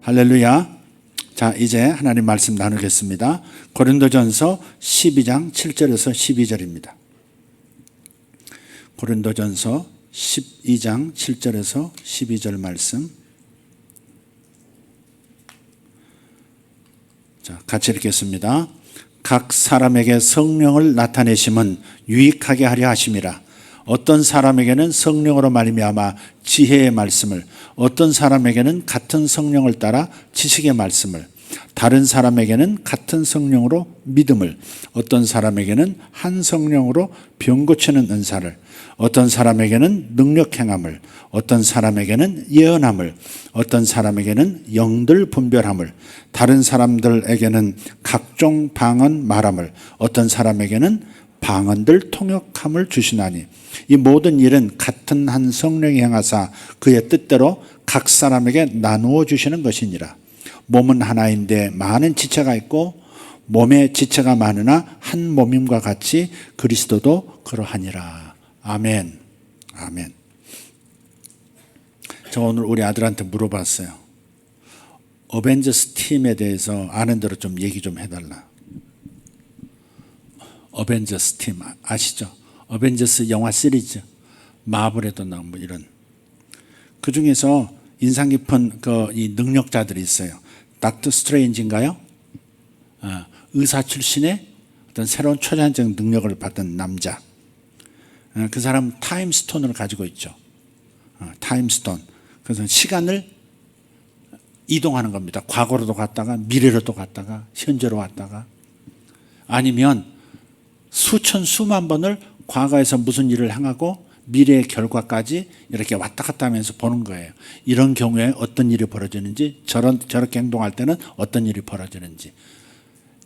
할렐루야. 자, 이제 하나님 말씀 나누겠습니다. 고린도전서 12장 7절에서 12절입니다. 고린도전서 12장 7절에서 12절 말씀. 자, 같이 읽겠습니다. 각 사람에게 성령을 나타내심은 유익하게 하려 하심이라. 어떤 사람에게는 성령으로 말미암아 지혜의 말씀을, 어떤 사람에게는 같은 성령을 따라 지식의 말씀을, 다른 사람에게는 같은 성령으로 믿음을, 어떤 사람에게는 한 성령으로 병 고치는 은사를, 어떤 사람에게는 능력 행함을, 어떤 사람에게는 예언함을, 어떤 사람에게는 영들 분별함을, 다른 사람들에게는 각종 방언 말함을, 어떤 사람에게는 방언들 통역함을 주시나니 이 모든 일은 같은 한 성령이 행하사 그의 뜻대로 각 사람에게 나누어 주시는 것이니라. 몸은 하나인데 많은 지체가 있고 몸에 지체가 많으나 한 몸임과 같이 그리스도도 그러하니라. 아멘. 아멘. 저 오늘 우리 아들한테 물어봤어요. 어벤져스 팀에 대해서 아는 대로 좀 얘기 좀 해달라. 어벤져스 팀 아시죠? 어벤져스 영화 시리즈 마블에도 나온 뭐 이런 그 중에서 인상 깊은 이 능력자들이 있어요. 닥터 스트레인지인가요? 의사 출신의 어떤 새로운 초자연적 능력을 받은 남자. 그 사람은 타임스톤을 가지고 있죠. 타임스톤. 그래서 시간을 이동하는 겁니다. 과거로도 갔다가 미래로도 갔다가 현재로 왔다가 아니면 수천 수만 번을 과거에서 무슨 일을 행하고 미래의 결과까지 이렇게 왔다 갔다 하면서 보는 거예요. 이런 경우에 어떤 일이 벌어지는지 저렇게 행동할 때는 어떤 일이 벌어지는지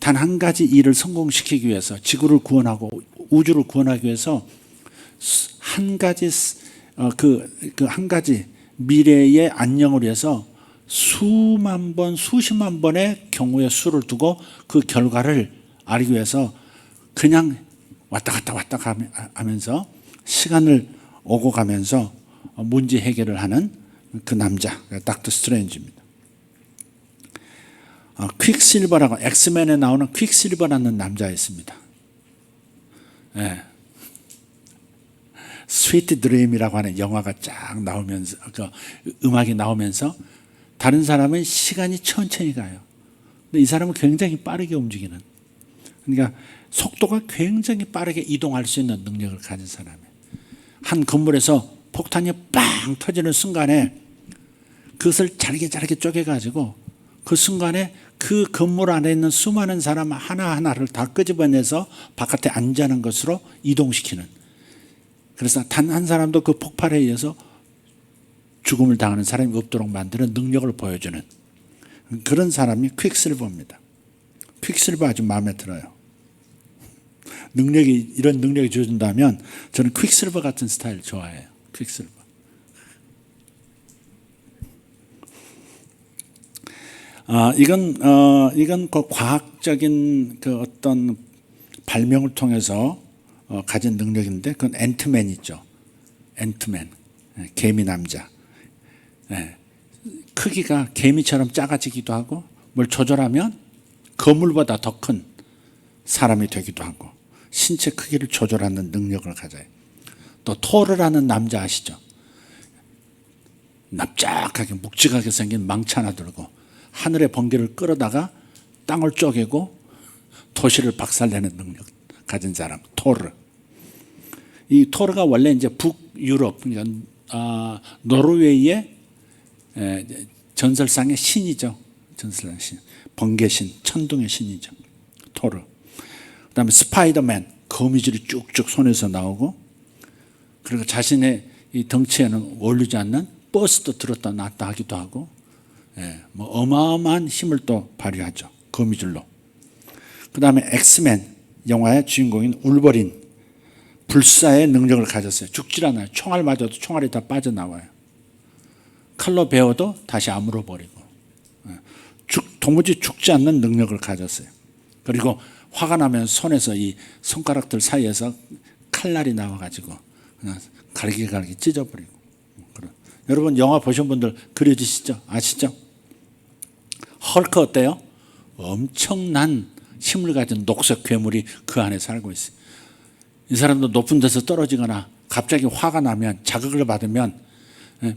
단 한 가지 일을 성공시키기 위해서 지구를 구원하고 우주를 구원하기 위해서 한 가지 한 가지 미래의 안녕을 위해서 수만 번 수십만 번의 경우의 수를 두고 그 결과를 알기 위해서 그냥 왔다 갔다 하면서 시간을 오고 가면서 문제 해결을 하는 그 남자, 닥터 스트레인지입니다. 퀵실버라고 엑스맨에 나오는 퀵실버라는 남자가 있습니다. 네. 스위트 드림이라고 하는 영화가 쫙 나오면서 음악이 나오면서 다른 사람은 시간이 천천히 가요. 근데 이 사람은 굉장히 빠르게 움직이는. 그러니까 속도가 굉장히 빠르게 이동할 수 있는 능력을 가진 사람이에요. 한 건물에서 폭탄이 빵 터지는 순간에 그것을 잘게 쪼개가지고 그 순간에 그 건물 안에 있는 수많은 사람 하나하나를 다 끄집어내서 바깥에 안전한 것으로 이동시키는. 그래서 단 한 사람도 그 폭발에 의해서 죽음을 당하는 사람이 없도록 만드는 능력을 보여주는 그런 사람이 퀵실버입니다. 퀵실버 아주 마음에 들어요. 이런 능력이 주어진다면 저는 퀵실버 같은 스타일 좋아해요. 퀵실버. 이건 그 과학적인 그 어떤 발명을 통해서 가진 능력인데 그건 앤트맨 있죠. 앤트맨. 개미 남자. 크기가 개미처럼 작아지기도 하고 뭘 조절하면 거물보다 더 큰 사람이 되기도 하고 신체 크기를 조절하는 능력을 가져요. 또 토르라는 남자 아시죠? 납작하게 묵직하게 생긴 망치 하나 들고 하늘의 번개를 끌어다가 땅을 쪼개고 도시를 박살내는 능력 가진 사람 토르. 이 토르가 원래 이제 북유럽 그러니까 노르웨이의 전설상의 신이죠. 전설상 신, 번개신, 천둥의 신이죠. 토르. 그다음에 스파이더맨, 거미줄이 쭉쭉 손에서 나오고, 그리고 자신의 이 덩치에는 어울리지 않는 버스도 들었다 놨다 하기도 하고, 뭐 어마어마한 힘을 또 발휘하죠. 거미줄로. 그다음에 엑스맨 영화의 주인공인 울버린, 불사의 능력을 가졌어요. 죽질 않아요. 총알 맞아도 총알이 다 빠져나와요. 칼로 베어도 다시 아물어버리고, 도무지 죽지 않는 능력을 가졌어요. 그리고 화가 나면 손에서 이 손가락들 사이에서 칼날이 나와가지고 그냥 갈기갈기 찢어버리고. 여러분 영화 보신 분들 그려지시죠? 아시죠? 헐크 어때요? 엄청난 힘을 가진 녹색 괴물이 그 안에 살고 있어요. 이 사람도 높은 데서 떨어지거나 갑자기 화가 나면, 자극을 받으면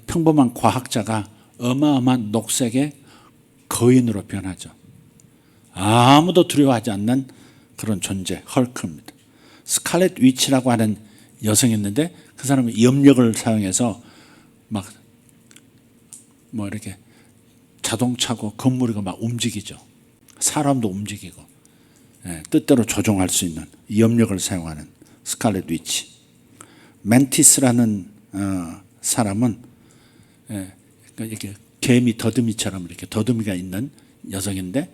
평범한 과학자가 어마어마한 녹색의 거인으로 변하죠. 아무도 두려워하지 않는 그런 존재, 헐크입니다. 스칼렛 위치라고 하는 여성이 있는데 그 사람은 염력을 사용해서 막 뭐 이렇게 자동차고 건물이고 막 움직이죠. 사람도 움직이고 뜻대로 조종할 수 있는 염력을 사용하는 스칼렛 위치. 멘티스라는 사람은 이렇게 개미 더듬이처럼 이렇게 더듬이가 있는 여성인데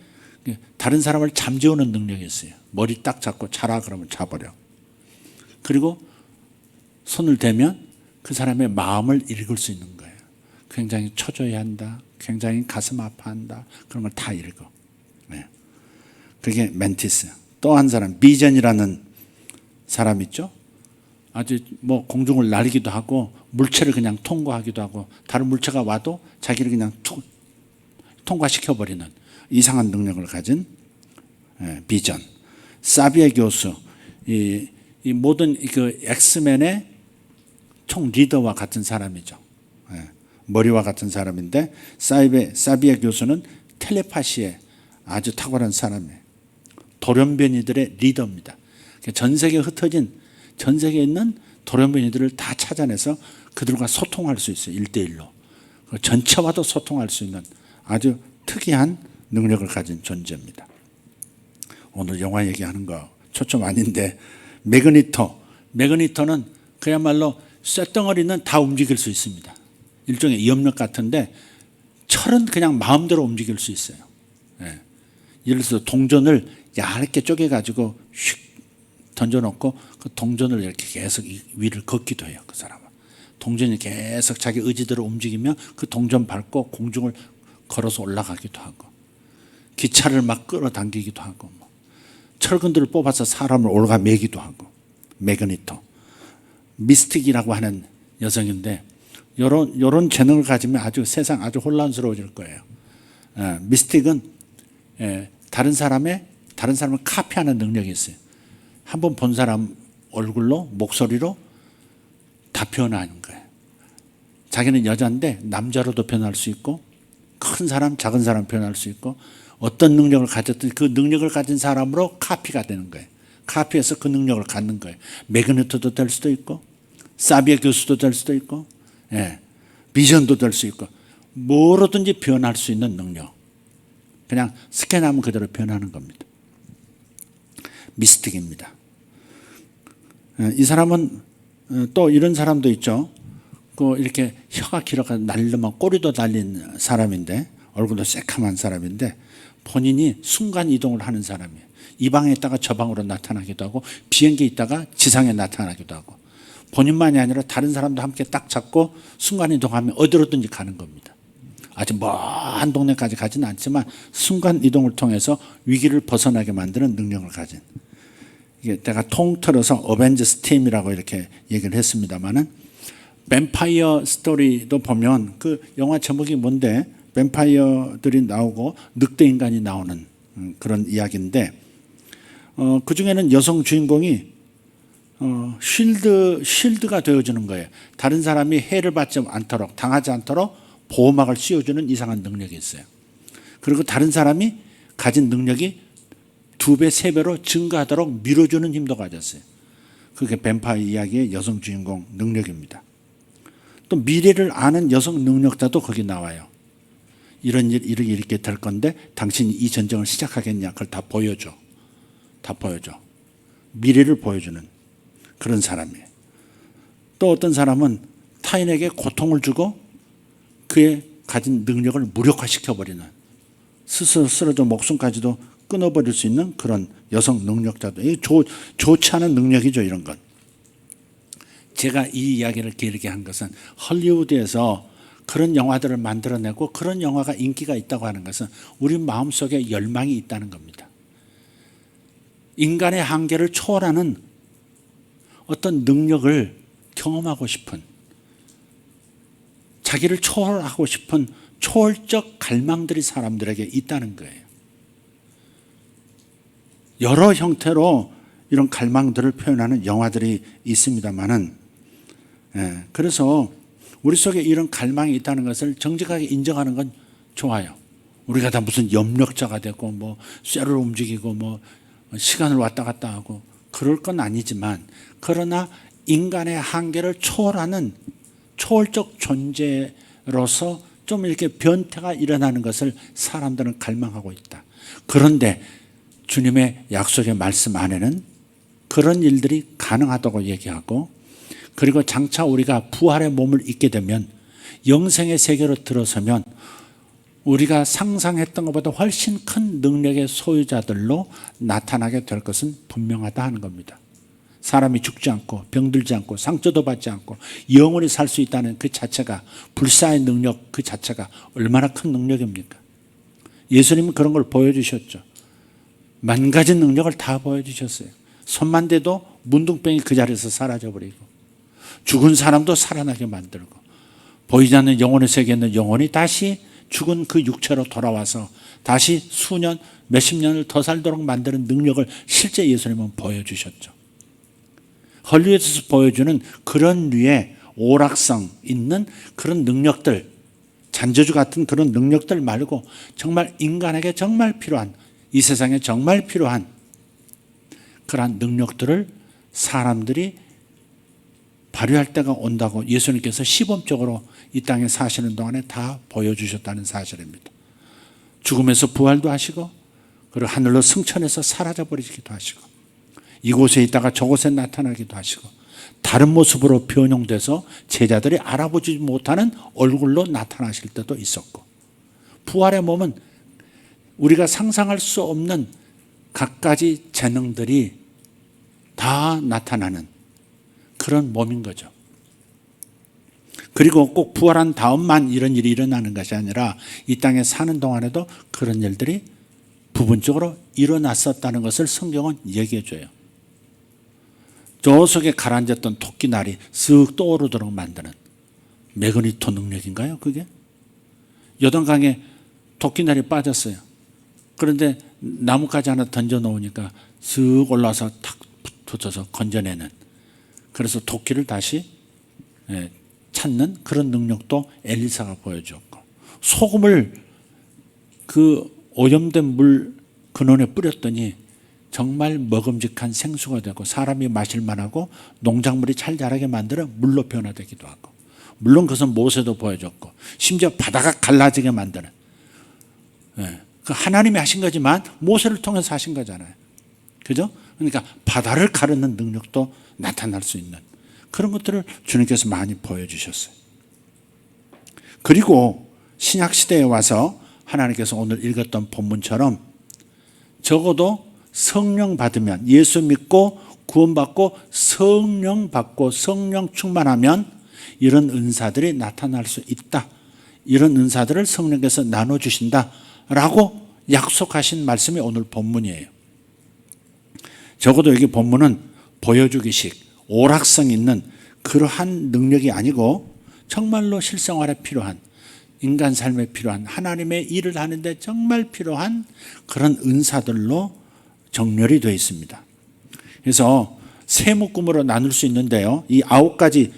다른 사람을 잠재우는 능력이 있어요. 머리 딱 잡고 자라 그러면 자버려. 그리고 손을 대면 그 사람의 마음을 읽을 수 있는 거예요. 굉장히 초조해한다, 굉장히 가슴 아파한다, 그런 걸 다 읽어. 그게 멘티스. 또 한 사람 비전이라는 사람 있죠. 아주 뭐 공중을 날기도 하고 물체를 그냥 통과하기도 하고 다른 물체가 와도 자기를 그냥 통과시켜버리는 이상한 능력을 가진 비전. 사비에 교수, 이 모든 그 엑스맨의 총 리더와 같은 사람이죠. 머리와 같은 사람인데 사비에 교수는 텔레파시에 아주 탁월한 사람이에요. 돌연변이들의 리더입니다. 전 세계에 흩어진 전 세계에 있는 돌연변이들을 다 찾아내서 그들과 소통할 수 있어요. 1대1로. 전체와도 소통할 수 있는 아주 특이한 능력을 가진 존재입니다. 오늘 영화 얘기하는 거 초점 아닌데 매그니토는 그야말로 쇳덩어리는 다 움직일 수 있습니다. 일종의 염력 같은데 철은 그냥 마음대로 움직일 수 있어요. 예를 들어서 동전을 얇게 쪼개가지고 휙 던져놓고 그 동전을 이렇게 계속 위를 걷기도 해요. 그 사람은. 동전이 계속 자기 의지대로 움직이면 그 동전 밟고 공중을 걸어서 올라가기도 하고 기차를 막 끌어당기기도 하고 철근들을 뽑아서 사람을 올가 매기도 하고. 매그니토. 미스틱이라고 하는 여성인데 요런 재능을 가지면 아주 세상 아주 혼란스러워질 거예요. 미스틱은 다른 사람을 카피하는 능력이 있어요. 한번 본 사람 얼굴로 목소리로 다 변하는 거예요. 자기는 여자인데 남자로도 변할 수 있고 큰 사람 작은 사람 변할 수 있고 어떤 능력을 가졌든 그 능력을 가진 사람으로 카피가 되는 거예요. 카피해서 그 능력을 갖는 거예요. 매그니토도 될 수도 있고 사비에 교수도 될 수도 있고 비전도 될 수 있고 뭐로든지 변할 수 있는 능력. 그냥 스캔하면 그대로 변하는 겁니다. 미스틱입니다. 이 사람은 또 이런 사람도 있죠. 이렇게 혀가 길어가지고 날르면 꼬리도 달린 사람인데 얼굴도 새카만 사람인데 본인이 순간 이동을 하는 사람이에요. 이 방에 있다가 저 방으로 나타나기도 하고 비행기에 있다가 지상에 나타나기도 하고 본인만이 아니라 다른 사람도 함께 딱 잡고 순간 이동하면 어디로든지 가는 겁니다. 아주 먼 동네까지 가지는 않지만 순간 이동을 통해서 위기를 벗어나게 만드는 능력을 가진. 이게 내가 통틀어서 어벤져스 팀이라고 이렇게 얘기를 했습니다만은 뱀파이어 스토리도 보면 그 영화 제목이 뭔데 뱀파이어들이 나오고 늑대 인간이 나오는 그런 이야기인데 그 중에는 여성 주인공이 쉴드가 되어주는 거예요. 다른 사람이 해를 받지 않도록 당하지 않도록 보호막을 씌워주는 이상한 능력이 있어요. 그리고 다른 사람이 가진 능력이 2배, 3배로 증가하도록 밀어주는 힘도 가졌어요. 그게 뱀파이어 이야기의 여성 주인공 능력입니다. 또 미래를 아는 여성 능력자도 거기 나와요. 이런 일이 이렇게 될 건데 당신이 이 전쟁을 시작하겠냐 그걸 다 보여줘. 미래를 보여주는 그런 사람이에요. 또 어떤 사람은 타인에게 고통을 주고 그의 가진 능력을 무력화시켜버리는 스스로 쓰러져 목숨까지도 끊어버릴 수 있는 그런 여성 능력자도 좋지 않은 능력이죠. 이런 건. 제가 이 이야기를 길게 한 것은 헐리우드에서 그런 영화들을 만들어내고 그런 영화가 인기가 있다고 하는 것은 우리 마음속에 열망이 있다는 겁니다. 인간의 한계를 초월하는 어떤 능력을 경험하고 싶은 자기를 초월하고 싶은 초월적 갈망들이 사람들에게 있다는 거예요. 여러 형태로 이런 갈망들을 표현하는 영화들이 있습니다만은, 그래서 우리 속에 이런 갈망이 있다는 것을 정직하게 인정하는 건 좋아요. 우리가 다 무슨 염력자가 되고 뭐 쇠를 움직이고 뭐 시간을 왔다 갔다 하고 그럴 건 아니지만, 그러나 인간의 한계를 초월하는 초월적 존재로서 좀 이렇게 변태가 일어나는 것을 사람들은 갈망하고 있다. 그런데 주님의 약속의 말씀 안에는 그런 일들이 가능하다고 얘기하고, 그리고 장차 우리가 부활의 몸을 입게 되면 영생의 세계로 들어서면 우리가 상상했던 것보다 훨씬 큰 능력의 소유자들로 나타나게 될 것은 분명하다 하는 겁니다. 사람이 죽지 않고 병들지 않고 상처도 받지 않고 영원히 살 수 있다는 그 자체가, 불사의 능력 그 자체가 얼마나 큰 능력입니까? 예수님은 그런 걸 보여주셨죠. 만 가지 능력을 다 보여주셨어요. 손만 대도 문둥병이 그 자리에서 사라져버리고, 죽은 사람도 살아나게 만들고, 보이지 않는 영혼의 세계에 있는 영혼이 다시 죽은 그 육체로 돌아와서 다시 수년, 몇십 년을 더 살도록 만드는 능력을 실제 예수님은 보여주셨죠. 헐리우드에서 보여주는 그런 류의 오락성 있는 그런 능력들, 잔저주 같은 그런 능력들 말고 정말 인간에게 정말 필요한, 이 세상에 정말 필요한 그러한 능력들을 사람들이 발휘할 때가 온다고 예수님께서 시범적으로 이 땅에 사시는 동안에 다 보여주셨다는 사실입니다. 죽음에서 부활도 하시고, 그리고 하늘로 승천해서 사라져버리기도 하시고, 이곳에 있다가 저곳에 나타나기도 하시고, 다른 모습으로 변형돼서 제자들이 알아보지 못하는 얼굴로 나타나실 때도 있었고, 부활의 몸은 우리가 상상할 수 없는 갖가지 재능들이 다 나타나는 그런 몸인 거죠. 그리고 꼭 부활한 다음만 이런 일이 일어나는 것이 아니라 이 땅에 사는 동안에도 그런 일들이 부분적으로 일어났었다는 것을 성경은 얘기해 줘요. 저 속에 가라앉았던 토끼날이 쓱 떠오르도록 만드는 매그니토 능력인가요, 그게? 요단강에 토끼날이 빠졌어요. 그런데 나뭇가지 하나 던져 놓으니까 쓱 올라와서 탁 붙어서 건져내는, 그래서 토끼를 다시 찾는 그런 능력도 엘리사가 보여줬고, 소금을 그 오염된 물 근원에 뿌렸더니 정말 먹음직한 생수가 되고 사람이 마실 만하고 농작물이 잘 자라게 만들어 물로 변화되기도 하고, 물론 그것은 모세도 보여줬고, 심지어 바다가 갈라지게 만드는, 그 하나님이 하신 거지만 모세를 통해서 하신 거잖아요. 그죠? 그러니까 바다를 가르는 능력도 나타날 수 있는 그런 것들을 주님께서 많이 보여주셨어요. 그리고 신약시대에 와서 하나님께서 오늘 읽었던 본문처럼 적어도 성령 받으면, 예수 믿고 구원받고 성령 받고 성령 충만하면 이런 은사들이 나타날 수 있다, 이런 은사들을 성령께서 나눠주신다라고 약속하신 말씀이 오늘 본문이에요. 적어도 여기 본문은 보여주기식, 오락성 있는 그러한 능력이 아니고 정말로 실생활에 필요한, 인간 삶에 필요한, 하나님의 일을 하는데 정말 필요한 그런 은사들로 정렬이 되어 있습니다. 그래서 세 묶음으로 나눌 수 있는데요, 이 9가지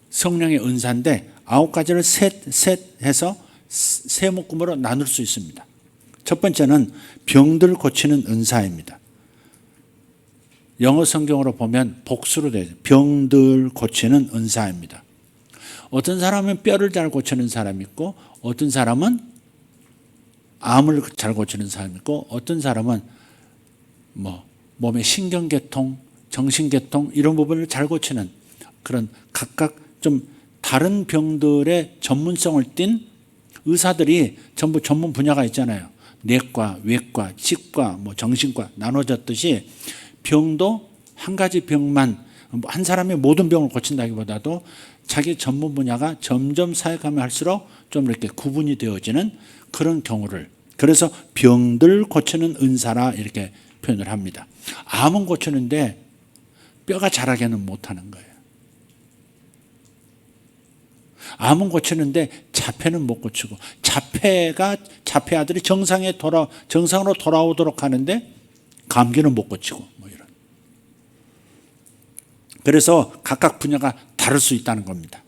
성령의 은사인데 9가지를 셋 해서 세 묶음으로 나눌 수 있습니다. 첫 번째는 병들 고치는 은사입니다. 영어 성경으로 보면 복수로 되어 있어요. 병들 고치는 은사입니다. 어떤 사람은 뼈를 잘 고치는 사람이 있고, 어떤 사람은 암을 잘 고치는 사람이 있고, 어떤 사람은 몸의 신경계통, 정신계통 이런 부분을 잘 고치는 그런 각각 좀 다른 병들의 전문성을 띤 의사들이 전부 전문 분야가 있잖아요. 내과, 외과, 치과, 정신과 나눠졌듯이 병도 한 가지 병만, 한 사람의 모든 병을 고친다기보다도 자기 전문 분야가 점점 사역하면 할수록 좀 이렇게 구분이 되어지는 그런 경우를, 그래서 병들 고치는 은사라 이렇게 표현을 합니다. 암은 고치는데 뼈가 자라게는 못하는 거예요. 암은 고치는데 자폐는 못 고치고, 자폐 아들이 정상으로 돌아오도록 하는데 감기는 못 고치고, 뭐 이런. 그래서 각각 분야가 다를 수 있다는 겁니다.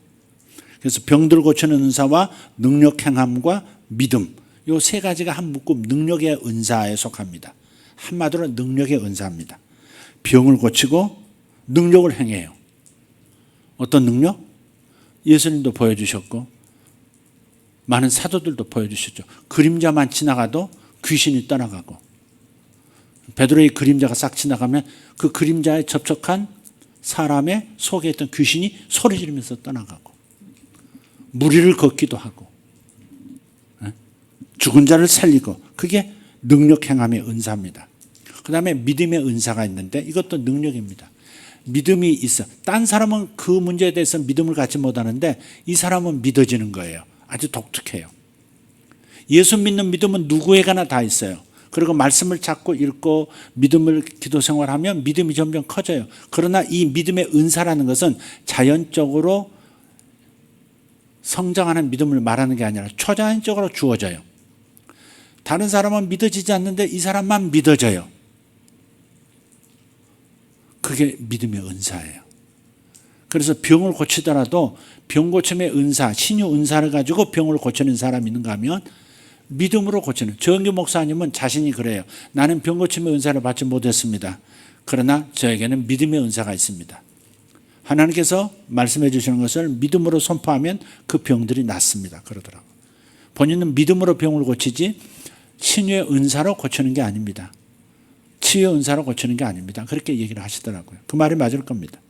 그래서 병들 고치는 은사와 능력 행함과 믿음, 이 세 가지가 한 묶음 능력의 은사에 속합니다. 한마디로 능력의 은사입니다. 병을 고치고 능력을 행해요. 어떤 능력? 예수님도 보여주셨고 많은 사도들도 보여주셨죠. 그림자만 지나가도 귀신이 떠나가고, 베드로의 그림자가 싹 지나가면 그 그림자에 접촉한 사람의 속에 있던 귀신이 소리 지르면서 떠나가고, 무리를 걷기도 하고, 죽은 자를 살리고, 그게 능력 행함의 은사입니다. 그 다음에 믿음의 은사가 있는데 이것도 능력입니다. 믿음이 있어. 딴 사람은 그 문제에 대해서 믿음을 갖지 못하는데 이 사람은 믿어지는 거예요. 아주 독특해요. 예수 믿는 믿음은 누구에게나 다 있어요. 그리고 말씀을 찾고 읽고 믿음을 기도 생활하면 믿음이 점점 커져요. 그러나 이 믿음의 은사라는 것은 자연적으로 성장하는 믿음을 말하는 게 아니라 초자연적으로 주어져요. 다른 사람은 믿어지지 않는데 이 사람만 믿어져요. 그게 믿음의 은사예요. 그래서 병을 고치더라도 병 고침의 은사, 신유 은사를 가지고 병을 고치는 사람이 있는가 하면 믿음으로 고치는, 정규 목사님은 자신이 그래요. 나는 병 고침의 은사를 받지 못했습니다. 그러나 저에게는 믿음의 은사가 있습니다. 하나님께서 말씀해 주시는 것을 믿음으로 선포하면 그 병들이 낫습니다. 그러더라고요. 본인은 믿음으로 병을 고치지 신유의 은사로 고치는 게 아닙니다. 치유의 은사로 고치는 게 아닙니다. 그렇게 얘기를 하시더라고요. 그 말이 맞을 겁니다.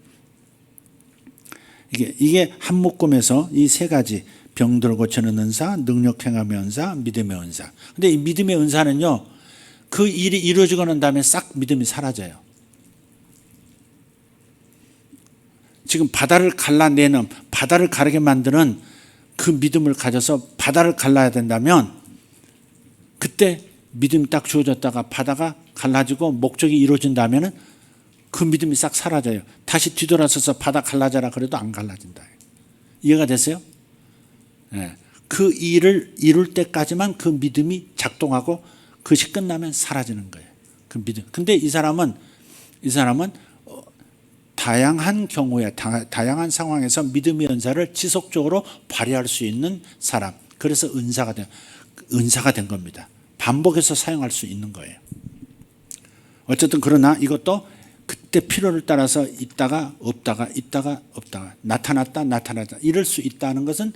이게 한 묶음에서 이 세 가지, 병들 고치는 은사, 능력 행함의 은사, 믿음의 은사. 근데 이 믿음의 은사는요, 그 일이 이루어지고 난 다음에 싹 믿음이 사라져요. 지금 바다를 갈라내는, 바다를 가르게 만드는 그 믿음을 가져서 바다를 갈라야 된다면 그때 믿음이 딱 주어졌다가 바다가 갈라지고 목적이 이루어진다면 그 믿음이 싹 사라져요. 다시 뒤돌아서서 바다 갈라져라 그래도 안 갈라진다. 이해가 됐어요? 네. 그 일을 이룰 때까지만 그 믿음이 작동하고 그것이 끝나면 사라지는 거예요. 그 믿음. 근데 이 사람은 다양한 경우에 다양한 상황에서 믿음의 은사를 지속적으로 발휘할 수 있는 사람. 그래서 은사가 된 겁니다. 반복해서 사용할 수 있는 거예요. 어쨌든 그러나 이것도 그때 필요를 따라서 있다가 없다가 나타났다 이럴 수 있다는 것은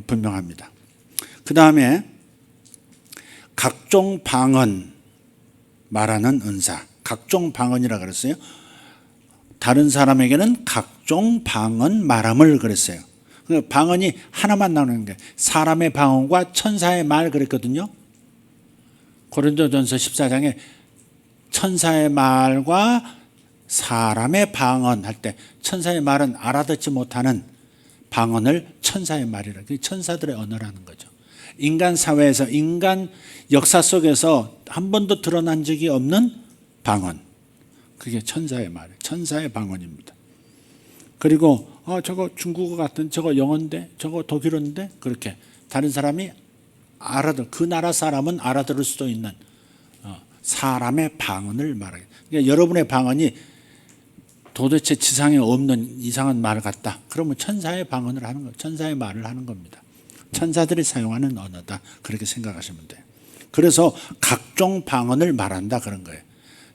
분명합니다. 그 다음에 각종 방언 말하는 은사, 각종 방언이라 그랬어요. 다른 사람에게는 각종 방언 말함을 그랬어요. 방언이 하나만 나오는 게 사람의 방언과 천사의 말 그랬거든요. 고린도전서 14장에 천사의 말과 사람의 방언 할 때 천사의 말은 알아듣지 못하는 방언을 천사의 말이라. 그게 천사들의 언어라는 거죠. 인간 사회에서, 인간 역사 속에서 한 번도 드러난 적이 없는 방언. 그게 천사의 말, 천사의 방언입니다. 그리고 저거 중국어 같은, 저거 영어인데, 저거 독일어인데, 그렇게 다른 사람이 그 나라 사람은 알아들을 수도 있는 사람의 방언을 말하게. 그러니까 여러분의 방언이 도대체 지상에 없는 이상한 말 같다. 그러면 천사의 방언을 하는 거, 천사의 말을 하는 겁니다. 천사들이 사용하는 언어다. 그렇게 생각하시면 돼요. 그래서 각종 방언을 말한다 그런 거예요.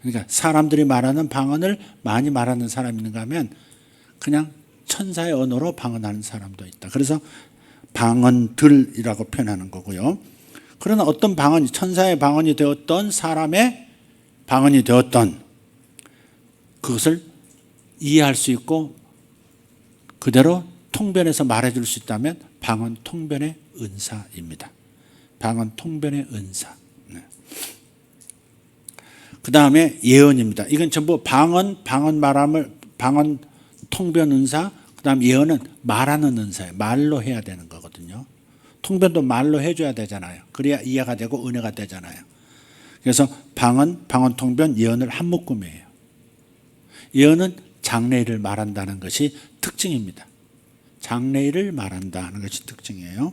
그러니까 사람들이 말하는 방언을 많이 말하는 사람이 있는가 하면 그냥 천사의 언어로 방언하는 사람도 있다. 그래서 방언들이라고 표현하는 거고요. 그러나 어떤 방언이 천사의 방언이 되었던 사람의 방언이 되었던 그것을 이해할 수 있고 그대로 통변해서 말해줄 수 있다면 방언 통변의 은사입니다. 방언 통변의 은사. 네. 그 다음에 예언입니다. 이건 전부 방언 통변 은사, 그 다음 예언은 말하는 은사예요. 말로 해야 되는 거거든요. 통변도 말로 해줘야 되잖아요. 그래야 이해가 되고 은혜가 되잖아요. 그래서 방언 통변, 예언을 한 묶음이에요. 예언은 장래일을 말한다는 것이 특징입니다. 장래일을 말한다 하는 것이 특징이에요.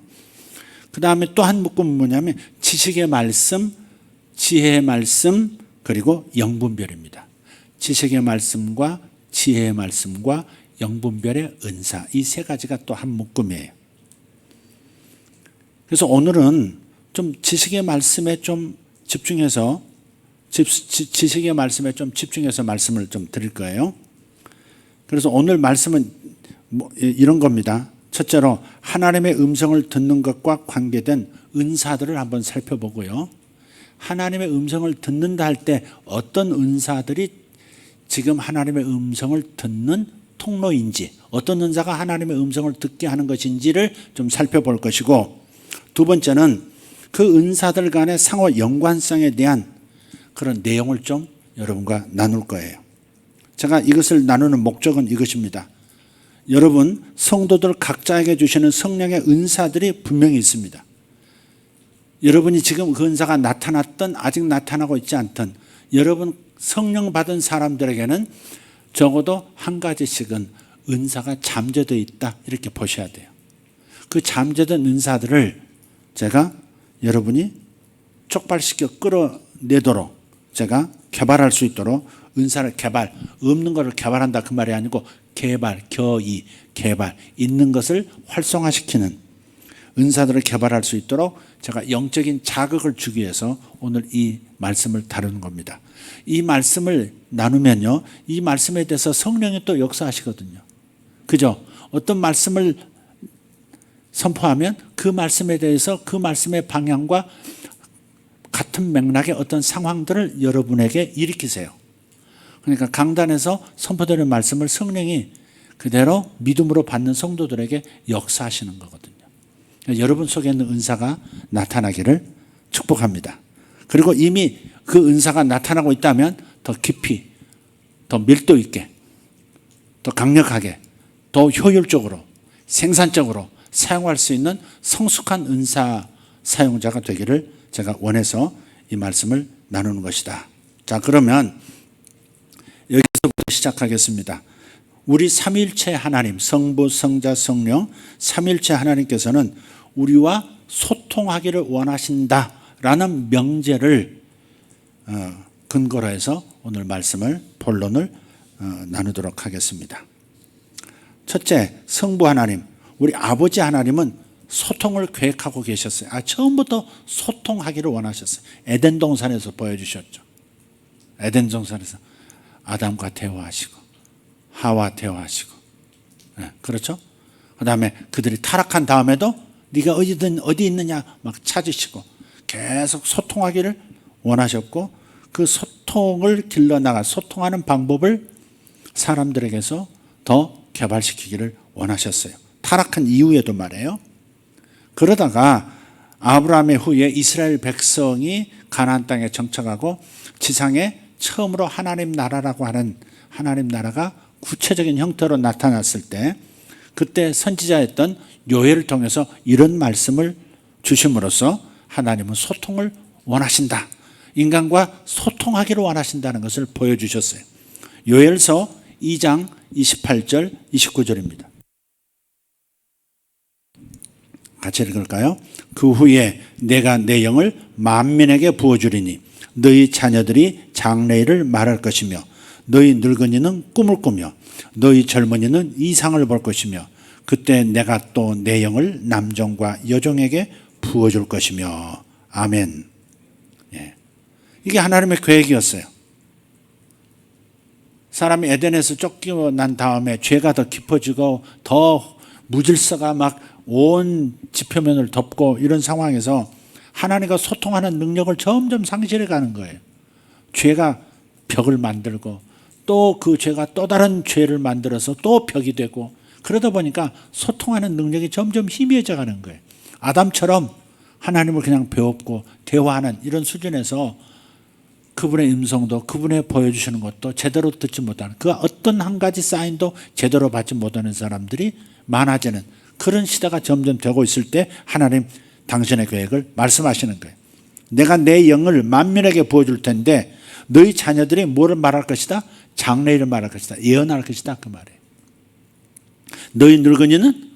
그 다음에 또 한 묶음은 뭐냐면 지식의 말씀, 지혜의 말씀, 그리고 영분별입니다. 지식의 말씀과 지혜의 말씀과 영분별의 은사, 이 세 가지가 또 한 묶음이에요. 그래서 오늘은 좀 지식의 말씀에 좀 집중해서 지식의 말씀에 좀 집중해서 말씀을 좀 드릴 거예요. 그래서 오늘 말씀은 이런 겁니다. 첫째로 하나님의 음성을 듣는 것과 관계된 은사들을 한번 살펴보고요. 하나님의 음성을 듣는다 할 때 어떤 은사들이 지금 하나님의 음성을 듣는 통로인지, 어떤 은사가 하나님의 음성을 듣게 하는 것인지를 좀 살펴볼 것이고, 두 번째는 그 은사들 간의 상호 연관성에 대한 그런 내용을 좀 여러분과 나눌 거예요. 제가 이것을 나누는 목적은 이것입니다. 여러분, 성도들 각자에게 주시는 성령의 은사들이 분명히 있습니다. 여러분이 지금 그 은사가 나타났든 아직 나타나고 있지 않든 여러분 성령 받은 사람들에게는 적어도 한 가지씩은 은사가 잠재되어 있다, 이렇게 보셔야 돼요. 그 잠재된 은사들을 제가 여러분이 촉발시켜 끌어내도록, 제가 개발할 수 있도록, 은사를 개발, 없는 것을 개발한다 그 말이 아니고 개발, 겨이, 개발, 있는 것을 활성화시키는 은사들을 개발할 수 있도록 제가 영적인 자극을 주기 위해서 오늘 이 말씀을 다루는 겁니다. 이 말씀을 나누면요, 이 말씀에 대해서 성령이 또 역사하시거든요. 그죠? 어떤 말씀을 선포하면 그 말씀에 대해서 그 말씀의 방향과 같은 맥락의 어떤 상황들을 여러분에게 일으키세요. 그러니까 강단에서 선포되는 말씀을 성령이 그대로 믿음으로 받는 성도들에게 역사하시는 거거든요. 여러분 속에 있는 은사가 나타나기를 축복합니다. 그리고 이미 그 은사가 나타나고 있다면 더 깊이, 더 밀도 있게, 더 강력하게, 더 효율적으로, 생산적으로 사용할 수 있는 성숙한 은사 사용자가 되기를 제가 원해서 이 말씀을 나누는 것이다. 자, 그러면 여기서부터 시작하겠습니다. 우리 삼위일체 하나님, 성부, 성자, 성령 삼위일체 하나님께서는 우리와 소통하기를 원하신다라는 명제를 근거로 해서 오늘 말씀을, 본론을 나누도록 하겠습니다. 첫째, 성부 하나님, 우리 아버지 하나님은 소통을 계획하고 계셨어요. 처음부터 소통하기를 원하셨어요. 에덴 동산에서 보여주셨죠. 에덴 동산에서 아담과 대화하시고 하와 대화하시고, 그렇죠? 그 다음에 그들이 타락한 다음에도 네가 어디 있느냐 막 찾으시고 계속 소통하기를 원하셨고, 그 소통을 길러나가 소통하는 방법을 사람들에게서 더 개발시키기를 원하셨어요. 타락한 이후에도 말이에요. 그러다가 아브라함의 후에 이스라엘 백성이 가나안 땅에 정착하고 지상에 처음으로 하나님 나라라고 하는 하나님 나라가 구체적인 형태로 나타났을 때, 그때 선지자였던 요엘을 통해서 이런 말씀을 주심으로써 하나님은 소통을 원하신다, 인간과 소통하기를 원하신다는 것을 보여주셨어요. 요엘서 2장 28절 29절입니다. 같이 읽을까요? 그 후에 내가 내 영을 만민에게 부어주리니 너희 자녀들이 장래일을 말할 것이며 너희 늙은이는 꿈을 꾸며 너희 젊은이는 이상을 볼 것이며 그때 내가 또 내 영을 남종과 여종에게 부어줄 것이며. 아멘. 예. 이게 하나님의 계획이었어요. 사람이 에덴에서 쫓겨난 다음에 죄가 더 깊어지고 더 무질서가 막 온 지표면을 덮고 이런 상황에서 하나님과 소통하는 능력을 점점 상실해 가는 거예요. 죄가 벽을 만들고 또 그 죄가 또 다른 죄를 만들어서 또 벽이 되고, 그러다 보니까 소통하는 능력이 점점 희미해져 가는 거예요. 아담처럼 하나님을 그냥 배웠고 대화하는 이런 수준에서 그분의 음성도, 그분의 보여주시는 것도 제대로 듣지 못하는, 그 어떤 한 가지 사인도 제대로 받지 못하는 사람들이 많아지는 그런 시대가 점점 되고 있을 때 하나님 당신의 계획을 말씀하시는 거예요. 내가 내 영을 만민에게 부어줄 텐데 너희 자녀들이 뭐를 말할 것이다? 장래일을 말할 것이다, 예언할 것이다, 그 말이에요. 너희 늙은이는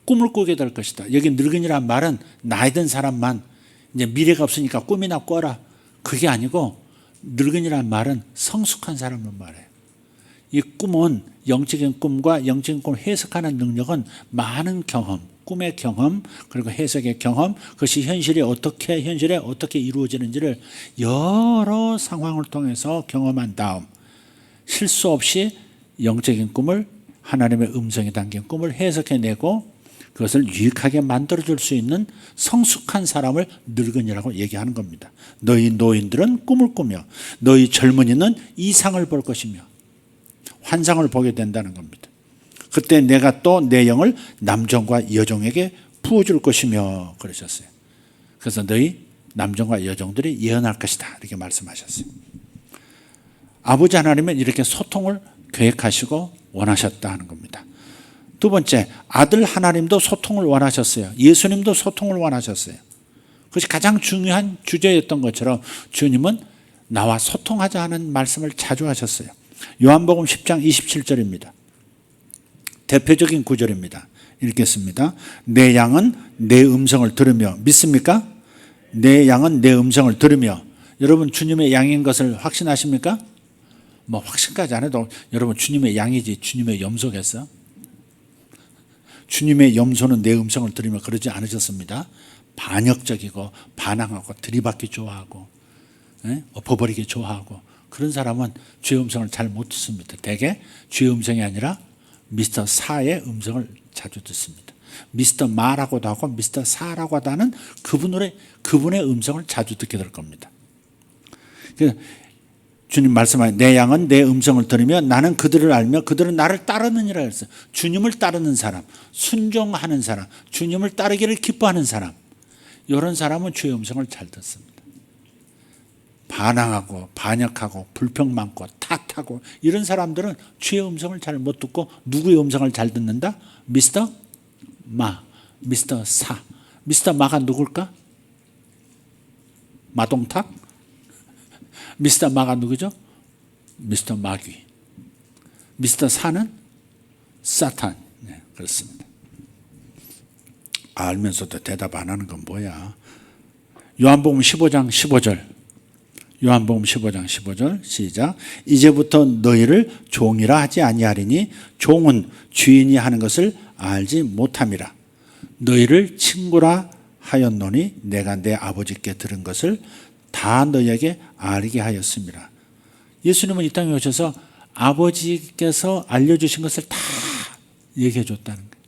꿈을 꾸게 될 것이다. 여기 늙은이란 말은 나이 든 사람만 이제 미래가 없으니까 꿈이나 꿔라. 그게 아니고 늙은이란 말은 성숙한 사람을 말해요. 이 꿈은 영적인 꿈과 영적인 꿈을 해석하는 능력은 많은 경험, 꿈의 경험 그리고 해석의 경험 그것이 현실에 어떻게 이루어지는지를 여러 상황을 통해서 경험한 다음 실수 없이 영적인 꿈을 하나님의 음성이 담긴 꿈을 해석해내고 그것을 유익하게 만들어줄 수 있는 성숙한 사람을 늙은이라고 얘기하는 겁니다. 너희 노인들은 꿈을 꾸며 너희 젊은이는 이상을 볼 것이며 환상을 보게 된다는 겁니다. 그때 내가 또 내 영을 남종과 여종에게 부어줄 것이며 그러셨어요. 그래서 너희 남종과 여종들이 예언할 것이다 이렇게 말씀하셨어요. 아버지 하나님은 이렇게 소통을 계획하시고 원하셨다 하는 겁니다. 두 번째, 아들 하나님도 소통을 원하셨어요. 예수님도 소통을 원하셨어요. 그것이 가장 중요한 주제였던 것처럼 주님은 나와 소통하자 하는 말씀을 자주 하셨어요. 요한복음 10장 27절입니다. 대표적인 구절입니다. 읽겠습니다. 내 양은 내 음성을 들으며 믿습니까? 내 양은 내 음성을 들으며 여러분 주님의 양인 것을 확신하십니까? 뭐 확신까지 안 해도 여러분 주님의 양이지 주님의 염소겠어? 주님의 염소는 내 음성을 들으며 그러지 않으셨습니다. 반역적이고 반항하고 들이받기 좋아하고 엎어버리기 좋아하고 그런 사람은 주의 음성을 잘 못 듣습니다. 대개 주의 음성이 아니라 미스터 사의 음성을 자주 듣습니다. 미스터 마라고도 하고 미스터 사라고도 하는 그분의 음성을 자주 듣게 될 겁니다. 주님 말씀하신 내 양은 내 음성을 들으며 나는 그들을 알며 그들은 나를 따르느니라 했어요. 주님을 따르는 사람, 순종하는 사람, 주님을 따르기를 기뻐하는 사람 이런 사람은 주의 음성을 잘 듣습니다. 반항하고 반역하고 불평 많고 탓하고 이런 사람들은 주의 음성을 잘 못 듣고 누구의 음성을 잘 듣는다? 미스터 마, 미스터 사. 미스터 마가 누굴까? 마동탁? 미스터 마가 누구죠? 미스터 마귀. 미스터 사는 사탄. 네, 그렇습니다. 알면서도 대답 안 하는 건 뭐야? 요한복음 15장 15절. 요한복음 15장 15절 시작. 이제부터 너희를 종이라 하지 아니하리니 종은 주인이 하는 것을 알지 못함이라. 너희를 친구라 하였노니 내가 내 아버지께 들은 것을 다 너희에게 알게 하였습니다. 예수님은 이 땅에 오셔서 아버지께서 알려주신 것을 다 얘기해 줬다는 거예요.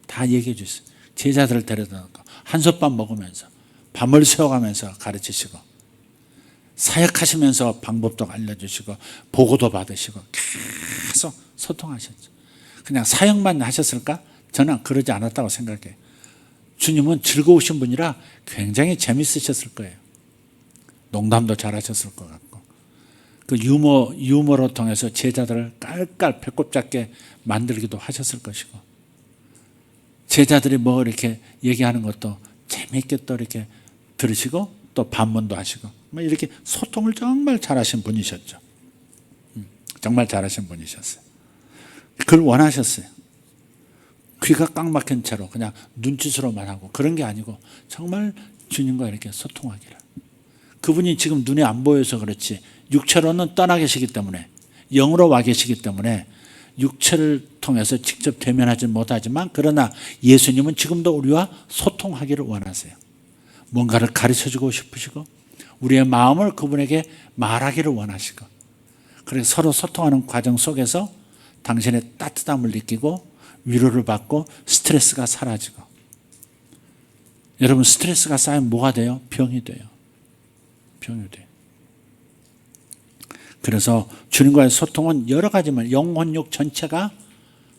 다 얘기해 주셨어요. 제자들을 데려다 놓고 한솥밥 먹으면서 밤을 새워가면서 가르치시고 사역하시면서 방법도 알려주시고 보고도 받으시고 계속 소통하셨죠. 그냥 사역만 하셨을까? 저는 그러지 않았다고 생각해요. 주님은 즐거우신 분이라 굉장히 재밌으셨을 거예요. 농담도 잘하셨을 것 같고 그 유머로 통해서 제자들을 깔깔 배꼽 잡게 만들기도 하셨을 것이고 제자들이 뭐 이렇게 얘기하는 것도 재미있게 또 이렇게 들으시고 또 반문도 하시고 이렇게 소통을 정말 잘하신 분이셨죠. 정말 잘하신 분이셨어요. 그걸 원하셨어요. 귀가 꽉 막힌 채로 그냥 눈짓으로만 하고 그런 게 아니고 정말 주님과 이렇게 소통하기를. 그분이 지금 눈에 안 보여서 그렇지 육체로는 떠나 계시기 때문에 영으로 와 계시기 때문에 육체를 통해서 직접 대면하지 못하지만 그러나 예수님은 지금도 우리와 소통하기를 원하세요. 뭔가를 가르쳐주고 싶으시고 우리의 마음을 그분에게 말하기를 원하시고 그래서 서로 소통하는 과정 속에서 당신의 따뜻함을 느끼고 위로를 받고 스트레스가 사라지고 여러분 스트레스가 쌓이면 뭐가 돼요? 병이 돼요. 병이 돼요. 그래서 주님과의 소통은 여러 가지만 영혼육 전체가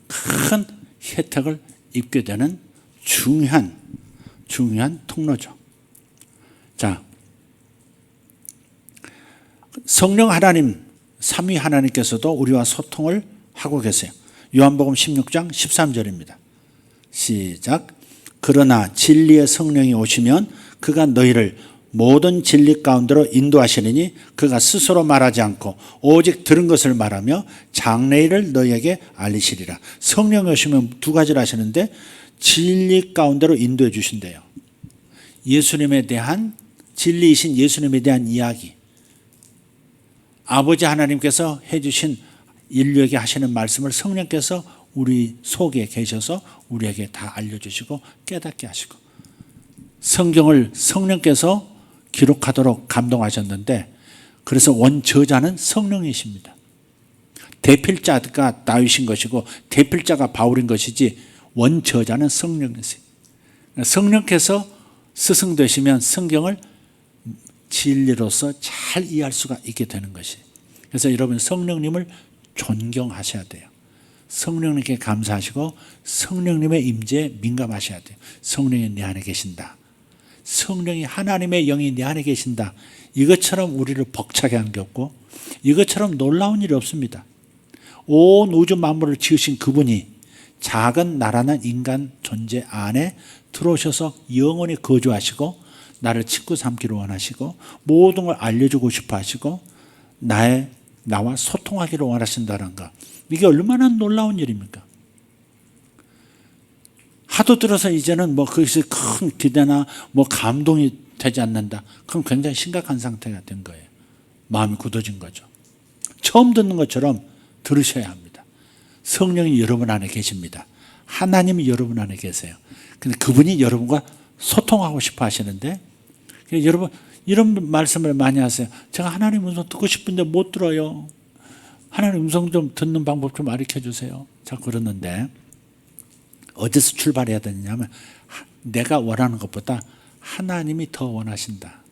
큰 혜택을 입게 되는 중요한 통로죠. 자, 성령 하나님, 삼위 하나님께서도 우리와 소통을 하고 계세요. 요한복음 16장 13절입니다. 시작. 그러나 진리의 성령이 오시면 그가 너희를 모든 진리 가운데로 인도하시리니 그가 스스로 말하지 않고 오직 들은 것을 말하며 장래일을 너희에게 알리시리라. 성령이 오시면 두 가지를 하시는데 진리 가운데로 인도해 주신대요. 예수님에 대한 진리이신 예수님에 대한 이야기, 아버지 하나님께서 해주신 인류에게 하시는 말씀을 성령께서 우리 속에 계셔서 우리에게 다 알려주시고 깨닫게 하시고, 성경을 성령께서 기록하도록 감동하셨는데, 그래서 원저자는 성령이십니다. 대필자가 다윗인 것이고 대필자가 바울인 것이지 원저자는 성령이세요. 성령께서 스승되시면 성경을 진리로서 잘 이해할 수가 있게 되는 것이에요. 그래서 여러분 성령님을 존경하셔야 돼요. 성령님께 감사하시고 성령님의 임재에 민감하셔야 돼요. 성령이 내 안에 계신다. 성령이 하나님의 영이 내 안에 계신다. 이것처럼 우리를 벅차게 한 게 없고 이것처럼 놀라운 일이 없습니다. 온 우주 만물을 지으신 그분이 작은 나라는 인간 존재 안에 들어오셔서 영원히 거주하시고 나를 친구 삼기를 원하시고 모든 걸 알려주고 싶어 하시고 나와 소통하기를 원하신다는 것, 이게 얼마나 놀라운 일입니까? 하도 들어서 이제는 뭐 그것이 큰 기대나 뭐 감동이 되지 않는다. 그럼 굉장히 심각한 상태가 된 거예요. 마음이 굳어진 거죠. 처음 듣는 것처럼 들으셔야 합니다. 성령이 여러분 안에 계십니다. 하나님이 여러분 안에 계세요. 근데 그분이 여러분과 소통하고 싶어 하시는데, 여러분 이런 말씀을 많이 하세요. 제가 하나님 음성 듣고 싶은데 못 들어요. 하나님 음성 좀 듣는 방법 좀 가르쳐 주세요. 자꾸 그러는데, 어디서 출발해야 되냐면 내가 원하는 것보다 하나님이 더 원하신다.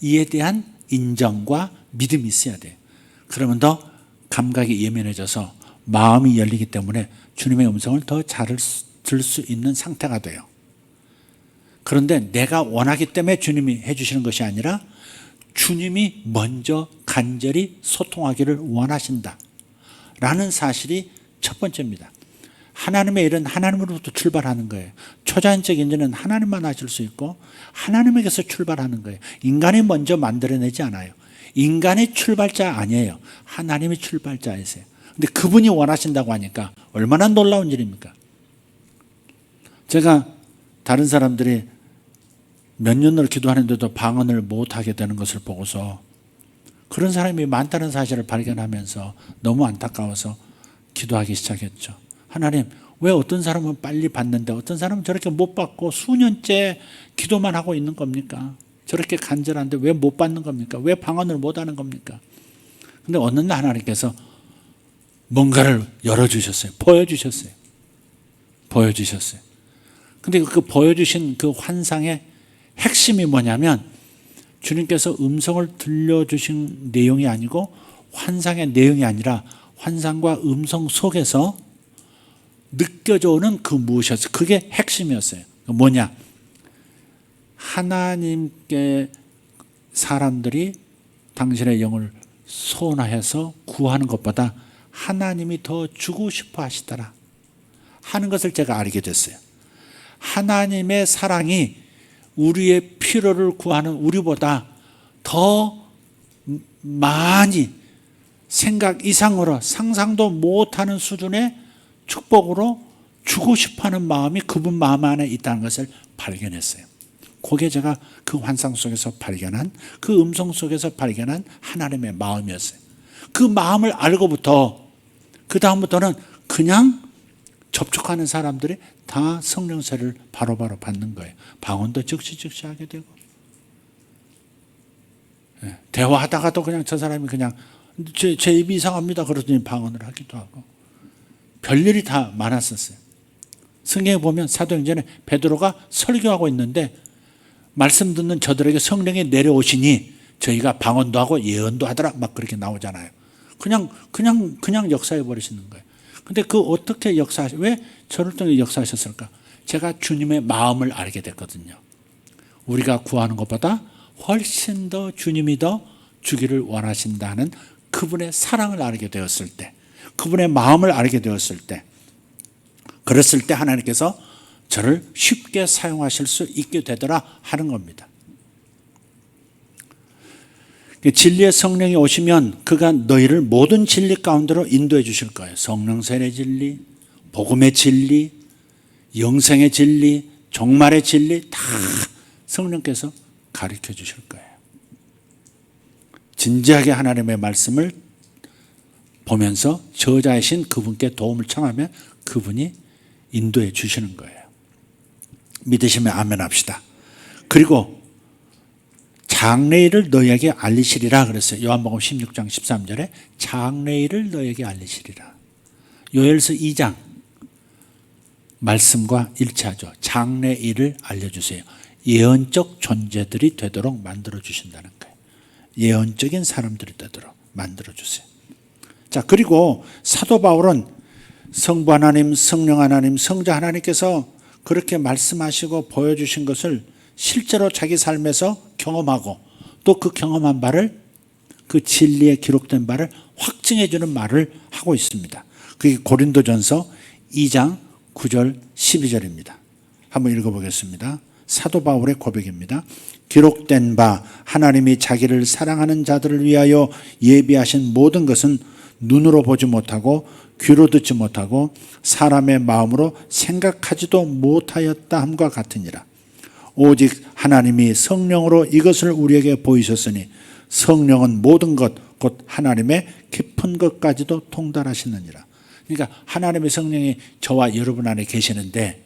이에 대한 인정과 믿음이 있어야 돼요. 그러면 더 감각이 예민해져서 마음이 열리기 때문에 주님의 음성을 더 잘 들을 수 있는 상태가 돼요. 그런데 내가 원하기 때문에 주님이 해주시는 것이 아니라 주님이 먼저 간절히 소통하기를 원하신다 라는 사실이 첫 번째입니다. 하나님의 일은 하나님으로부터 출발하는 거예요. 초자연적 인재는 하나님만 하실 수 있고 하나님에게서 출발하는 거예요. 인간이 먼저 만들어내지 않아요. 인간이 출발자 아니에요. 하나님이 출발자이세요. 근데 그분이 원하신다고 하니까 얼마나 놀라운 일입니까? 제가 다른 사람들이 몇 년을 기도하는데도 방언을 못하게 되는 것을 보고서 그런 사람이 많다는 사실을 발견하면서 너무 안타까워서 기도하기 시작했죠. 하나님, 왜 어떤 사람은 빨리 받는데 어떤 사람은 저렇게 못 받고 수년째 기도만 하고 있는 겁니까? 저렇게 간절한데 왜 못 받는 겁니까? 왜 방언을 못 하는 겁니까? 근데 어느 날 하나님께서 뭔가를 열어주셨어요. 보여주셨어요. 근데 그 보여주신 그 환상의 핵심이 뭐냐면 주님께서 음성을 들려주신 내용이 아니고 환상의 내용이 아니라 환상과 음성 속에서 느껴져 오는 그 무엇이었어요. 그게 핵심이었어요. 뭐냐? 하나님께 사람들이 당신의 영을 소원하여서 구하는 것보다 하나님이 더 주고 싶어 하시더라 하는 것을 제가 알게 됐어요. 하나님의 사랑이 우리의 필요를 구하는 우리보다 더 많이 생각 이상으로 상상도 못하는 수준의 축복으로 주고 싶어하는 마음이 그분 마음 안에 있다는 것을 발견했어요. 그게 제가 그 환상 속에서 발견한, 그 음성 속에서 발견한 하나님의 마음이었어요. 그 마음을 알고부터 그 다음부터는 그냥 접촉하는 사람들이 다 성령세를 바로바로 받는 거예요. 방언도 즉시 하게 되고, 대화하다가도 그냥 저 사람이 그냥 제 입이 이상합니다 그러더니 방언을 하기도 하고, 별일이 다 많았었어요. 성경에 보면 사도행전에 베드로가 설교하고 있는데 말씀 듣는 저들에게 성령이 내려오시니 저희가 방언도 하고 예언도 하더라 막 그렇게 나오잖아요. 그냥 역사해 버리시는 거예요. 근데 그 어떻게 왜 저를 통해 역사하셨을까? 제가 주님의 마음을 알게 됐거든요. 우리가 구하는 것보다 훨씬 더 주님이 더 주기를 원하신다는 그분의 사랑을 알게 되었을 때, 그분의 마음을 알게 되었을 때, 그랬을 때 하나님께서 저를 쉽게 사용하실 수 있게 되더라 하는 겁니다. 진리의 성령이 오시면 그가 너희를 모든 진리 가운데로 인도해 주실 거예요. 성령 세례 진리, 복음의 진리, 영생의 진리, 종말의 진리 다 성령께서 가르쳐 주실 거예요. 진지하게 하나님의 말씀을 보면서 저자이신 그분께 도움을 청하면 그분이 인도해 주시는 거예요. 믿으시면 아멘 합시다. 그리고 장래일을 너희에게 알리시리라 그랬어요. 요한복음 16장 13절에 장래일을 너희에게 알리시리라. 요엘서 2장 말씀과 일치하죠. 장래일을 알려주세요. 예언적 존재들이 되도록 만들어주신다는 거예요. 예언적인 사람들이 되도록 만들어주세요. 자, 그리고 사도 바울은 성부 하나님, 성령 하나님, 성자 하나님께서 그렇게 말씀하시고 보여주신 것을 실제로 자기 삶에서 경험하고 또 그 경험한 바를 그 진리에 기록된 바를 확증해 주는 말을 하고 있습니다. 그게 고린도전서 2장 9절 12절입니다. 한번 읽어보겠습니다. 사도 바울의 고백입니다. 기록된 바 하나님이 자기를 사랑하는 자들을 위하여 예비하신 모든 것은 눈으로 보지 못하고 귀로 듣지 못하고 사람의 마음으로 생각하지도 못하였다 함과 같으니라. 오직 하나님이 성령으로 이것을 우리에게 보이셨으니 성령은 모든 것 곧 하나님의 깊은 것까지도 통달하시느니라. 그러니까 하나님의 성령이 저와 여러분 안에 계시는데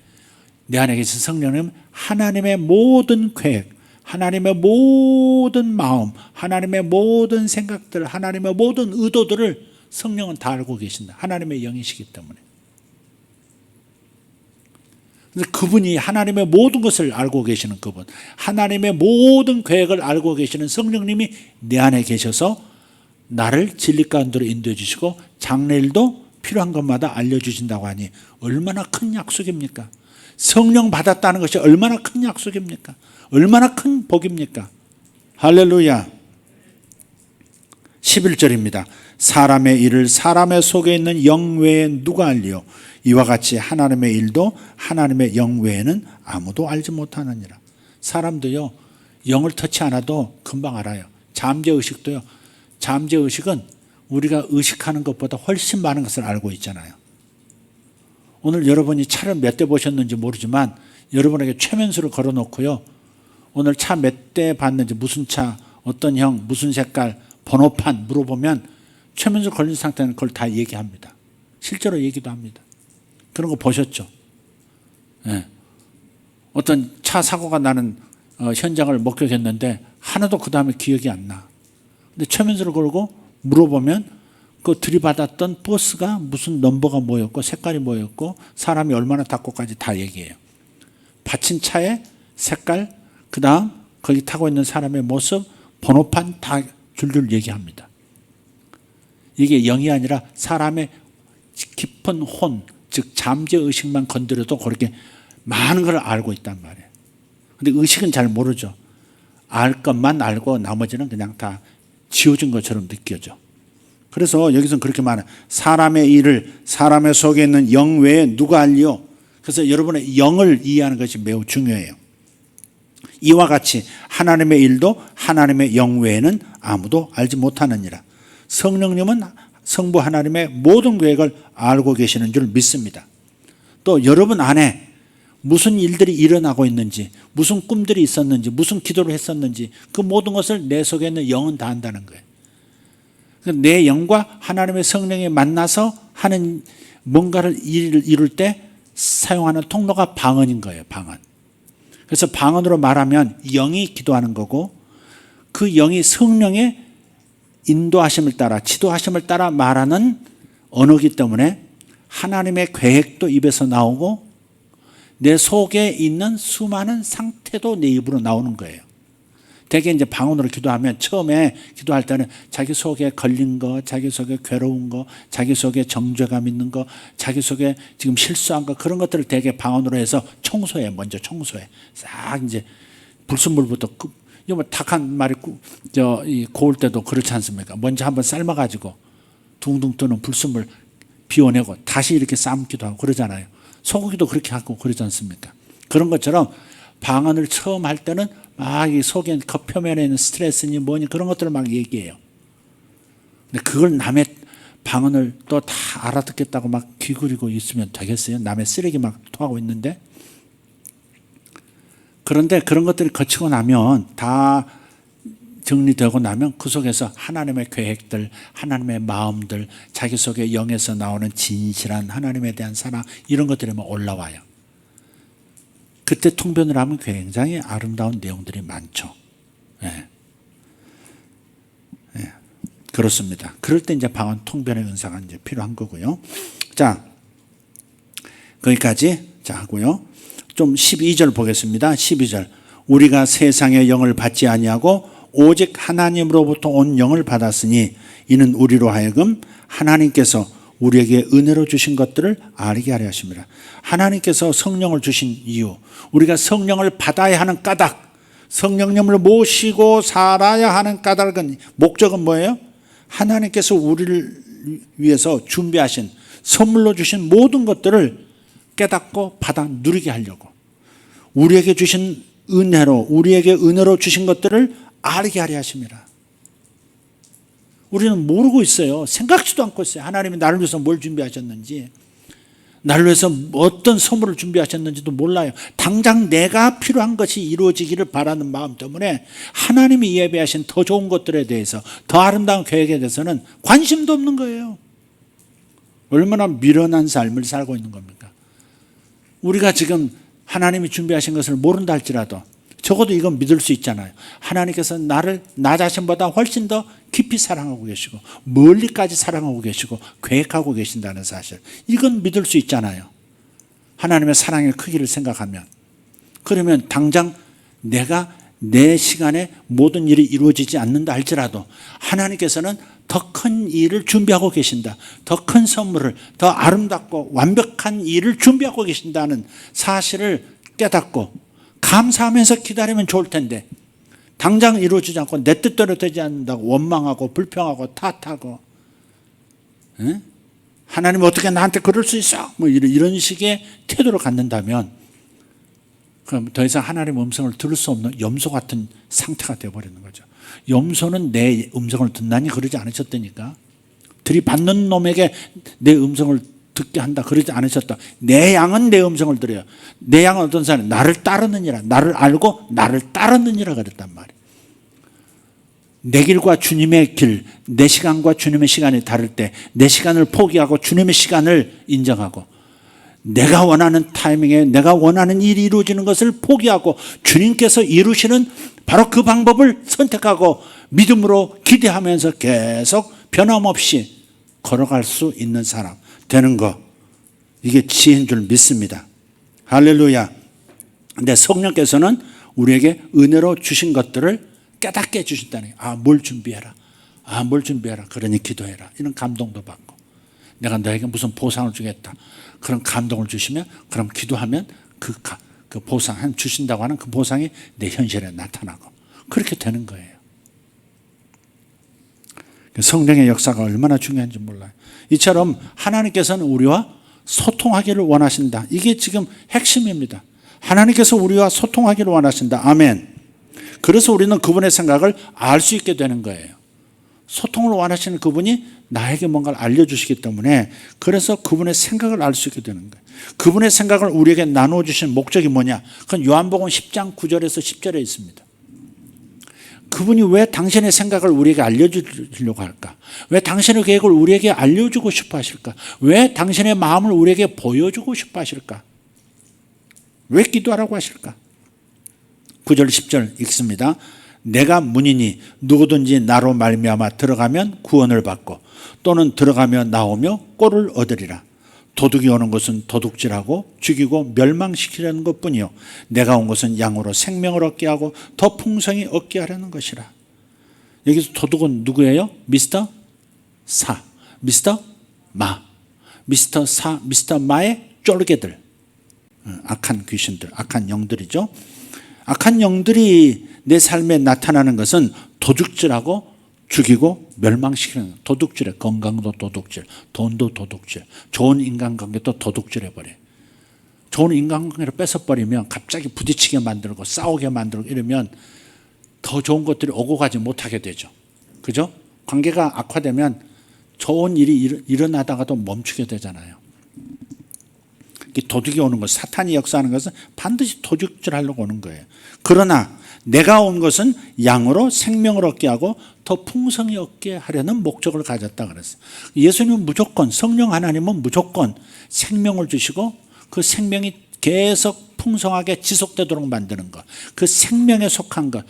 내 안에 계신 성령은 하나님의 모든 계획, 하나님의 모든 마음, 하나님의 모든 생각들, 하나님의 모든 의도들을 성령은 다 알고 계신다. 하나님의 영이시기 때문에. 그분이 하나님의 모든 것을 알고 계시는 그분, 하나님의 모든 계획을 알고 계시는 성령님이 내 안에 계셔서 나를 진리 가운데로 인도해 주시고 장래일도 필요한 것마다 알려주신다고 하니 얼마나 큰 약속입니까? 성령 받았다는 것이 얼마나 큰 약속입니까? 얼마나 큰 복입니까? 할렐루야. 11절입니다. 사람의 일을 사람의 속에 있는 영 외에 누가 알리요? 이와 같이 하나님의 일도 하나님의 영 외에는 아무도 알지 못하느니라. 사람도요, 영을 터치 않아도 금방 알아요. 잠재의식도요. 잠재의식은 우리가 의식하는 것보다 훨씬 많은 것을 알고 있잖아요. 오늘 여러분이 차를 몇 대 보셨는지 모르지만 여러분에게 최면수를 걸어놓고요, 오늘 차 몇 대 봤는지, 무슨 차, 어떤 형, 무슨 색깔, 번호판 물어보면 최면수 걸린 상태는 그걸 다 얘기합니다. 실제로 얘기도 합니다. 그런 거 보셨죠? 네. 어떤 차 사고가 나는 현장을 목격했는데 하나도 그 다음에 기억이 안 나. 근데 최면수를 걸고 물어보면 그 들이받았던 버스가 무슨 넘버가 뭐였고 색깔이 뭐였고 사람이 얼마나 탔고까지 다 얘기해요. 받친 차의 색깔, 그 다음 거기 타고 있는 사람의 모습, 번호판 다 줄줄 얘기합니다. 이게 영이 아니라 사람의 깊은 혼, 즉 잠재의식만 건드려도 그렇게 많은 걸 알고 있단 말이에요. 근데 의식은 잘 모르죠. 알 것만 알고 나머지는 그냥 다 지워진 것처럼 느껴져. 그래서 여기서는 그렇게 말해요. 사람의 일을 사람의 속에 있는 영 외에 누가 알리요? 그래서 여러분의 영을 이해하는 것이 매우 중요해요. 이와 같이 하나님의 일도 하나님의 영 외에는 아무도 알지 못하느니라. 성령님은 성부 하나님의 모든 계획을 알고 계시는 줄 믿습니다. 또 여러분 안에 무슨 일들이 일어나고 있는지, 무슨 꿈들이 있었는지, 무슨 기도를 했었는지 그 모든 것을 내 속에 있는 영은 다 안다는 거예요. 내 영과 하나님의 성령이 만나서 하는 뭔가를 이룰 때 사용하는 통로가 방언인 거예요. 방언. 그래서 방언으로 말하면 영이 기도하는 거고 그 영이 성령의 인도하심을 따라 지도하심을 따라 말하는 언어이기 때문에 하나님의 계획도 입에서 나오고 내 속에 있는 수많은 상태도 내 입으로 나오는 거예요. 대개 이제 방언으로 기도하면 처음에 기도할 때는 자기 속에 걸린 거, 자기 속에 괴로운 거, 자기 속에 정죄감 있는 거, 자기 속에 지금 실수한 거 그런 것들을 대개 방언으로 해서 청소해. 먼저 청소해. 싹 이제 불순물부터 닭 한 마리 고울 때도 그렇지 않습니까? 먼저 한번 삶아가지고 둥둥 뜨는 불순물 비워내고 다시 이렇게 삶기도 하고 그러잖아요. 소고기도 그렇게 하고 그러지 않습니까? 그런 것처럼 방언을 처음 할 때는 막 이 속에 겉표면에 있는 스트레스니 뭐니 그런 것들을 막 얘기해요. 근데 그걸 남의 방언을 또 다 알아듣겠다고 막 귀 기울이고 있으면 되겠어요? 남의 쓰레기 막 토하고 있는데. 그런데 그런 것들이 거치고 나면 다 정리되고 나면 그 속에서 하나님의 계획들, 하나님의 마음들, 자기 속에 영에서 나오는 진실한 하나님에 대한 사랑, 이런 것들이 막 올라와요. 그때 통변을 하면 굉장히 아름다운 내용들이 많죠. 예. 예. 그렇습니다. 그럴 때 이제 방언 통변의 은사가 이제 필요한 거고요. 자, 거기까지 자 하고요. 좀 12절 보겠습니다. 12절. 우리가 세상의 영을 받지 아니하고 오직 하나님으로부터 온 영을 받았으니 이는 우리로 하여금 하나님께서 우리에게 은혜로 주신 것들을 알게 하려 하십니다. 하나님께서 성령을 주신 이유, 우리가 성령을 받아야 하는 까닭, 성령님을 모시고 살아야 하는 까닭은, 목적은 뭐예요? 하나님께서 우리를 위해서 준비하신, 선물로 주신 모든 것들을 깨닫고 받아 누리게 하려고, 우리에게 주신 은혜로, 우리에게 은혜로 주신 것들을 알게 하려 하십니다. 우리는 모르고 있어요. 생각지도 않고 있어요. 하나님이 나를 위해서 뭘 준비하셨는지, 나를 위해서 어떤 선물을 준비하셨는지도 몰라요. 당장 내가 필요한 것이 이루어지기를 바라는 마음 때문에 하나님이 예배하신 더 좋은 것들에 대해서, 더 아름다운 계획에 대해서는 관심도 없는 거예요. 얼마나 미련한 삶을 살고 있는 겁니까? 우리가 지금 하나님이 준비하신 것을 모른다 할지라도 적어도 이건 믿을 수 있잖아요. 하나님께서 나를 나 자신보다 훨씬 더 깊이 사랑하고 계시고 멀리까지 사랑하고 계시고 계획하고 계신다는 사실, 이건 믿을 수 있잖아요. 하나님의 사랑의 크기를 생각하면. 그러면 당장 내가 내 시간에 모든 일이 이루어지지 않는다 할지라도 하나님께서는 더 큰 일을 준비하고 계신다, 더 큰 선물을, 더 아름답고 완벽한 일을 준비하고 계신다는 사실을 깨닫고 감사하면서 기다리면 좋을 텐데, 당장 이루어지지 않고 내 뜻대로 되지 않는다고 원망하고 불평하고 탓하고, 에? 하나님 어떻게 나한테 그럴 수 있어? 뭐 이런 식의 태도를 갖는다면 그럼 더 이상 하나님의 음성을 들을 수 없는 염소 같은 상태가 되어버리는 거죠. 염소는 내 음성을 듣나니 그러지 않으셨다니까. 들이받는 놈에게 내 음성을 듣게 한다 그러지 않으셨다. 내 양은 내 음성을 들어요. 내 양은 어떤 사람? 나를 따르느니라. 나를 알고 나를 따르느니라 그랬단 말이에요. 내 길과 주님의 길, 내 시간과 주님의 시간이 다를 때 내 시간을 포기하고 주님의 시간을 인정하고, 내가 원하는 타이밍에 내가 원하는 일이 이루어지는 것을 포기하고 주님께서 이루시는 바로 그 방법을 선택하고 믿음으로 기대하면서 계속 변함없이 걸어갈 수 있는 사람 되는 거, 이게 지혜인 줄 믿습니다. 할렐루야. 근데 성령께서는 우리에게 은혜로 주신 것들을 깨닫게 해주신다는 거예요. 뭘 준비해라. 뭘 준비해라. 그러니 기도해라. 이런 감동도 받고, 내가 너에게 무슨 보상을 주겠다, 그런 감동을 주시면, 그럼 기도하면 그 보상, 주신다고 하는 그 보상이 내 현실에 나타나고, 그렇게 되는 거예요. 성령의 역사가 얼마나 중요한지 몰라요. 이처럼 하나님께서는 우리와 소통하기를 원하신다. 이게 지금 핵심입니다. 하나님께서 우리와 소통하기를 원하신다. 아멘. 그래서 우리는 그분의 생각을 알 수 있게 되는 거예요. 소통을 원하시는 그분이 나에게 뭔가를 알려주시기 때문에, 그래서 그분의 생각을 알 수 있게 되는 거예요. 그분의 생각을 우리에게 나누어 주신 목적이 뭐냐? 그건 요한복음 10장 9절에서 10절에 있습니다. 그분이 왜 당신의 생각을 우리에게 알려주려고 할까? 왜 당신의 계획을 우리에게 알려주고 싶어 하실까? 왜 당신의 마음을 우리에게 보여주고 싶어 하실까? 왜 기도하라고 하실까? 9절 10절 읽습니다. 내가 문이니 누구든지 나로 말미암아 들어가면 구원을 받고 또는 들어가며 나오며 꼴을 얻으리라. 도둑이 오는 것은 도둑질하고 죽이고 멸망시키려는 것뿐이요 내가 온 것은 양으로 생명을 얻게 하고 더 풍성히 얻게 하려는 것이라. 여기서 도둑은 누구예요? 미스터 사, 미스터 마, 미스터 사, 미스터 마의 쫄개들, 악한 귀신들, 악한 영들이죠. 악한 영들이 내 삶에 나타나는 것은 도둑질하고 죽이고 멸망시키는, 도둑질에, 건강도 도둑질, 돈도 도둑질, 좋은 인간관계도 도둑질해버려요. 좋은 인간관계를 뺏어버리면 갑자기 부딪히게 만들고 싸우게 만들고 이러면 더 좋은 것들이 오고 가지 못하게 되죠. 그죠? 관계가 악화되면 좋은 일이 일어나다가도 멈추게 되잖아요. 도둑이 오는 것, 사탄이 역사하는 것은 반드시 도둑질하려고 오는 거예요. 그러나 내가 온 것은 양으로 생명을 얻게 하고 더 풍성히 얻게 하려는 목적을 가졌다 그랬어요. 예수님은 무조건, 성령 하나님은 무조건 생명을 주시고 그 생명이 계속 풍성하게 지속되도록 만드는 것, 그 생명에 속한 것,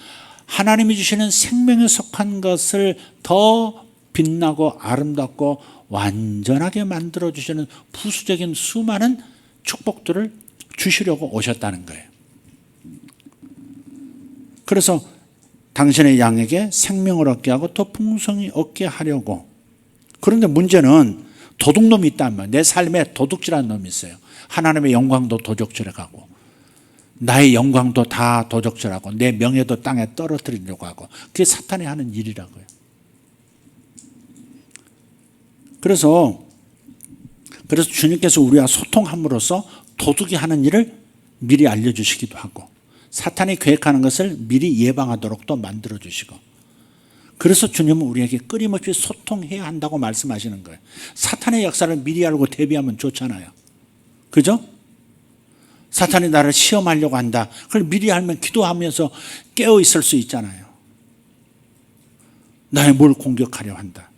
하나님이 주시는 생명에 속한 것을 더 빛나고 아름답고 완전하게 만들어 주시는 부수적인 수많은 축복들을 주시려고 오셨다는 거예요. 그래서 당신의 양에게 생명을 얻게 하고 더 풍성히 얻게 하려고. 그런데 문제는 도둑놈이 있단 말이에요. 내 삶에 도둑질하는 놈이 있어요. 하나님의 영광도 도둑질해가고 나의 영광도 다 도둑질하고 내 명예도 땅에 떨어뜨리려고 하고, 그게 사탄이 하는 일이라고요. 그래서 주님께서 우리와 소통함으로써 도둑이 하는 일을 미리 알려주시기도 하고 사탄이 계획하는 것을 미리 예방하도록 또 만들어주시고, 그래서 주님은 우리에게 끊임없이 소통해야 한다고 말씀하시는 거예요. 사탄의 역사를 미리 알고 대비하면 좋잖아요. 그죠? 사탄이 나를 시험하려고 한다. 그걸 미리 알면 기도하면서 깨어 있을 수 있잖아요. 나의 뭘 공격하려 한다.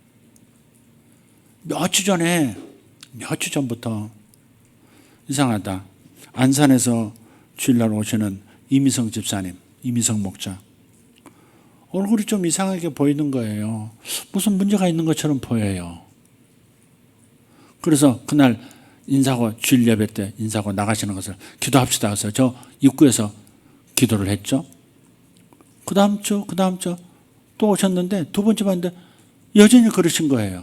몇 주 전부터 이상하다. 안산에서 주일날 오시는 이미성 집사님, 이미성 목자. 얼굴이 좀 이상하게 보이는 거예요. 무슨 문제가 있는 것처럼 보여요. 그래서 그날 인사하고 주일 예배 때 인사하고 나가시는 것을 기도합시다 해서 저 입구에서 기도를 했죠. 그 다음 주 또 오셨는데 두 번째 봤는데 여전히 그러신 거예요.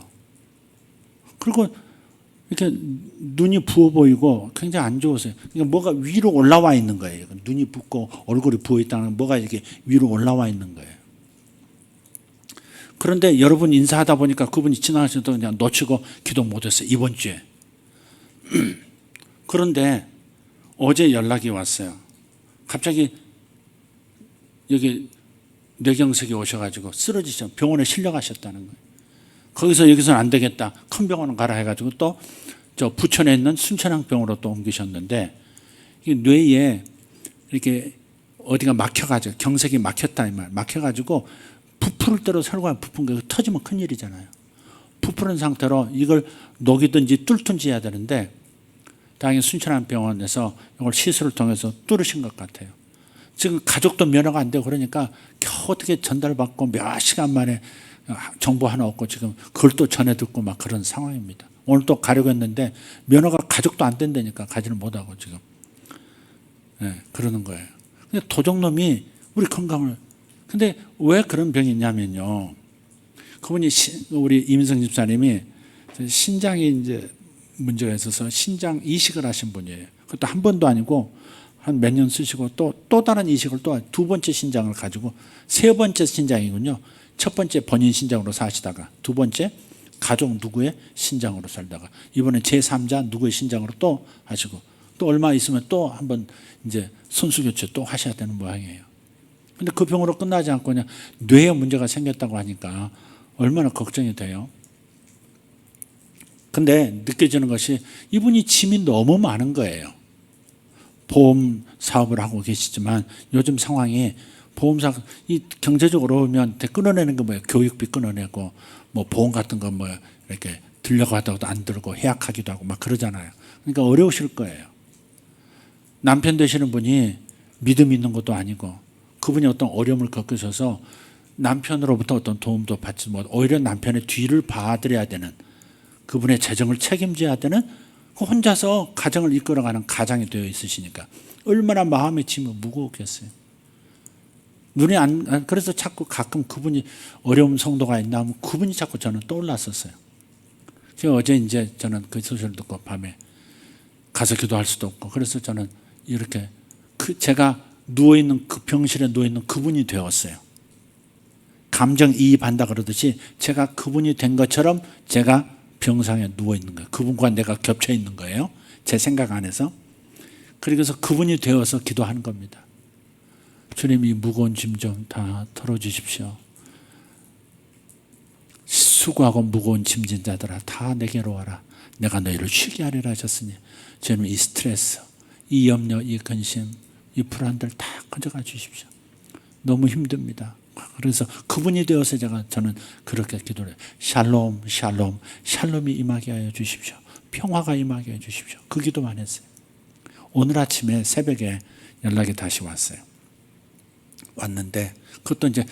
그리고 이렇게 눈이 부어 보이고 굉장히 안 좋으세요. 그러니까 뭐가 위로 올라와 있는 거예요. 눈이 붓고 얼굴이 부어 있다는 뭐가 이렇게 위로 올라와 있는 거예요. 그런데 여러분 인사하다 보니까 그분이 지나가셔도 그냥 놓치고 기도 못했어요. 이번 주에. 그런데 어제 연락이 왔어요. 갑자기 여기 뇌경색이 오셔가지고 쓰러지셔 병원에 실려가셨다는 거예요. 거기서 여기서는 안 되겠다. 큰 병원을 가라 해가지고 또 저 부천에 있는 순천향병으로 또 옮기셨는데 이 뇌에 이렇게 어디가 막혀가지고 경색이 막혔다 이 말. 막혀가지고 부풀을 대로 혈관 부푼 게 터지면 큰일이잖아요. 부푸른 상태로 이걸 녹이든지 뚫든지 해야 되는데 다행히 순천향병원에서 이걸 시술을 통해서 뚫으신 것 같아요. 지금 가족도 면허가 안 되고 그러니까 겨우 어떻게 전달받고 몇 시간 만에 정보 하나 없고 지금 그걸 또 전해 듣고 막 그런 상황입니다. 오늘 또 가려고 했는데 면허가 가족도 안 된다니까 가지를 못하고 지금 그러는 거예요. 근데 도적놈이 우리 건강을, 근데 왜 그런 병이 있냐면요. 그분이 우리 이민성 집사님이 신장이 이제 문제가 있어서 신장 이식을 하신 분이에요. 그것도 한 번도 아니고 한 몇 년 쓰시고 또 다른 이식을 또 두 번째 신장을 가지고 세 번째 신장이군요. 첫 번째 본인 신장으로 사시다가 두 번째 가족 누구의 신장으로 살다가 이번에 제3자 누구의 신장으로 또 하시고 또 얼마 있으면 또 한번 이제 선수 교체 또 하셔야 되는 모양이에요. 근데 그 병으로 끝나지 않고 그냥 뇌에 문제가 생겼다고 하니까 얼마나 걱정이 돼요. 근데 느껴지는 것이 이분이 짐이 너무 많은 거예요. 보험 사업을 하고 계시지만 요즘 상황이 보험사 이 경제적으로 어려우면 끊어내는 게 뭐예요? 교육비 끊어내고 뭐 보험 같은 거 뭐 이렇게 들려고 하다가도 안 들고 해약하기도 하고 막 그러잖아요. 그러니까 어려우실 거예요. 남편 되시는 분이 믿음 있는 것도 아니고 그분이 어떤 어려움을 겪으셔서 남편으로부터 어떤 도움도 받지 못, 오히려 남편의 뒤를 봐드려야 되는 그분의 재정을 책임져야 되는 그 혼자서 가정을 이끌어가는 가장이 되어 있으시니까 얼마나 마음의 짐이 무거웠겠어요. 눈이 그래서 자꾸 가끔 그분이 어려운 성도가 있나 하면 그분이 자꾸 저는 떠올랐었어요. 제가 어제 이제 저는 그 소식을 듣고 밤에 가서 기도할 수도 없고 그래서 저는 이렇게 제가 누워있는 그 병실에 누워있는 그분이 되었어요. 감정이입한다 그러듯이 제가 그분이 된 것처럼 제가 병상에 누워있는 거예요. 그분과 내가 겹쳐 있는 거예요. 제 생각 안에서. 그래서 그분이 되어서 기도하는 겁니다. 주님 이 무거운 짐 좀 다 털어주십시오. 수고하고 무거운 짐진 자들아 다 내게로 와라. 내가 너희를 쉬게 하리라 하셨으니 저는 이 스트레스, 이 염려, 이 근심, 이 불안들 다 가져가 주십시오. 너무 힘듭니다. 그래서 그분이 되어서 저는 그렇게 기도를 해요. 샬롬 샬롬 샬롬이 임하게 하여 주십시오. 평화가 임하게 해 주십시오. 그 기도만 했어요. 오늘 아침에 새벽에 연락이 다시 왔어요. 왔는데 그것도 이제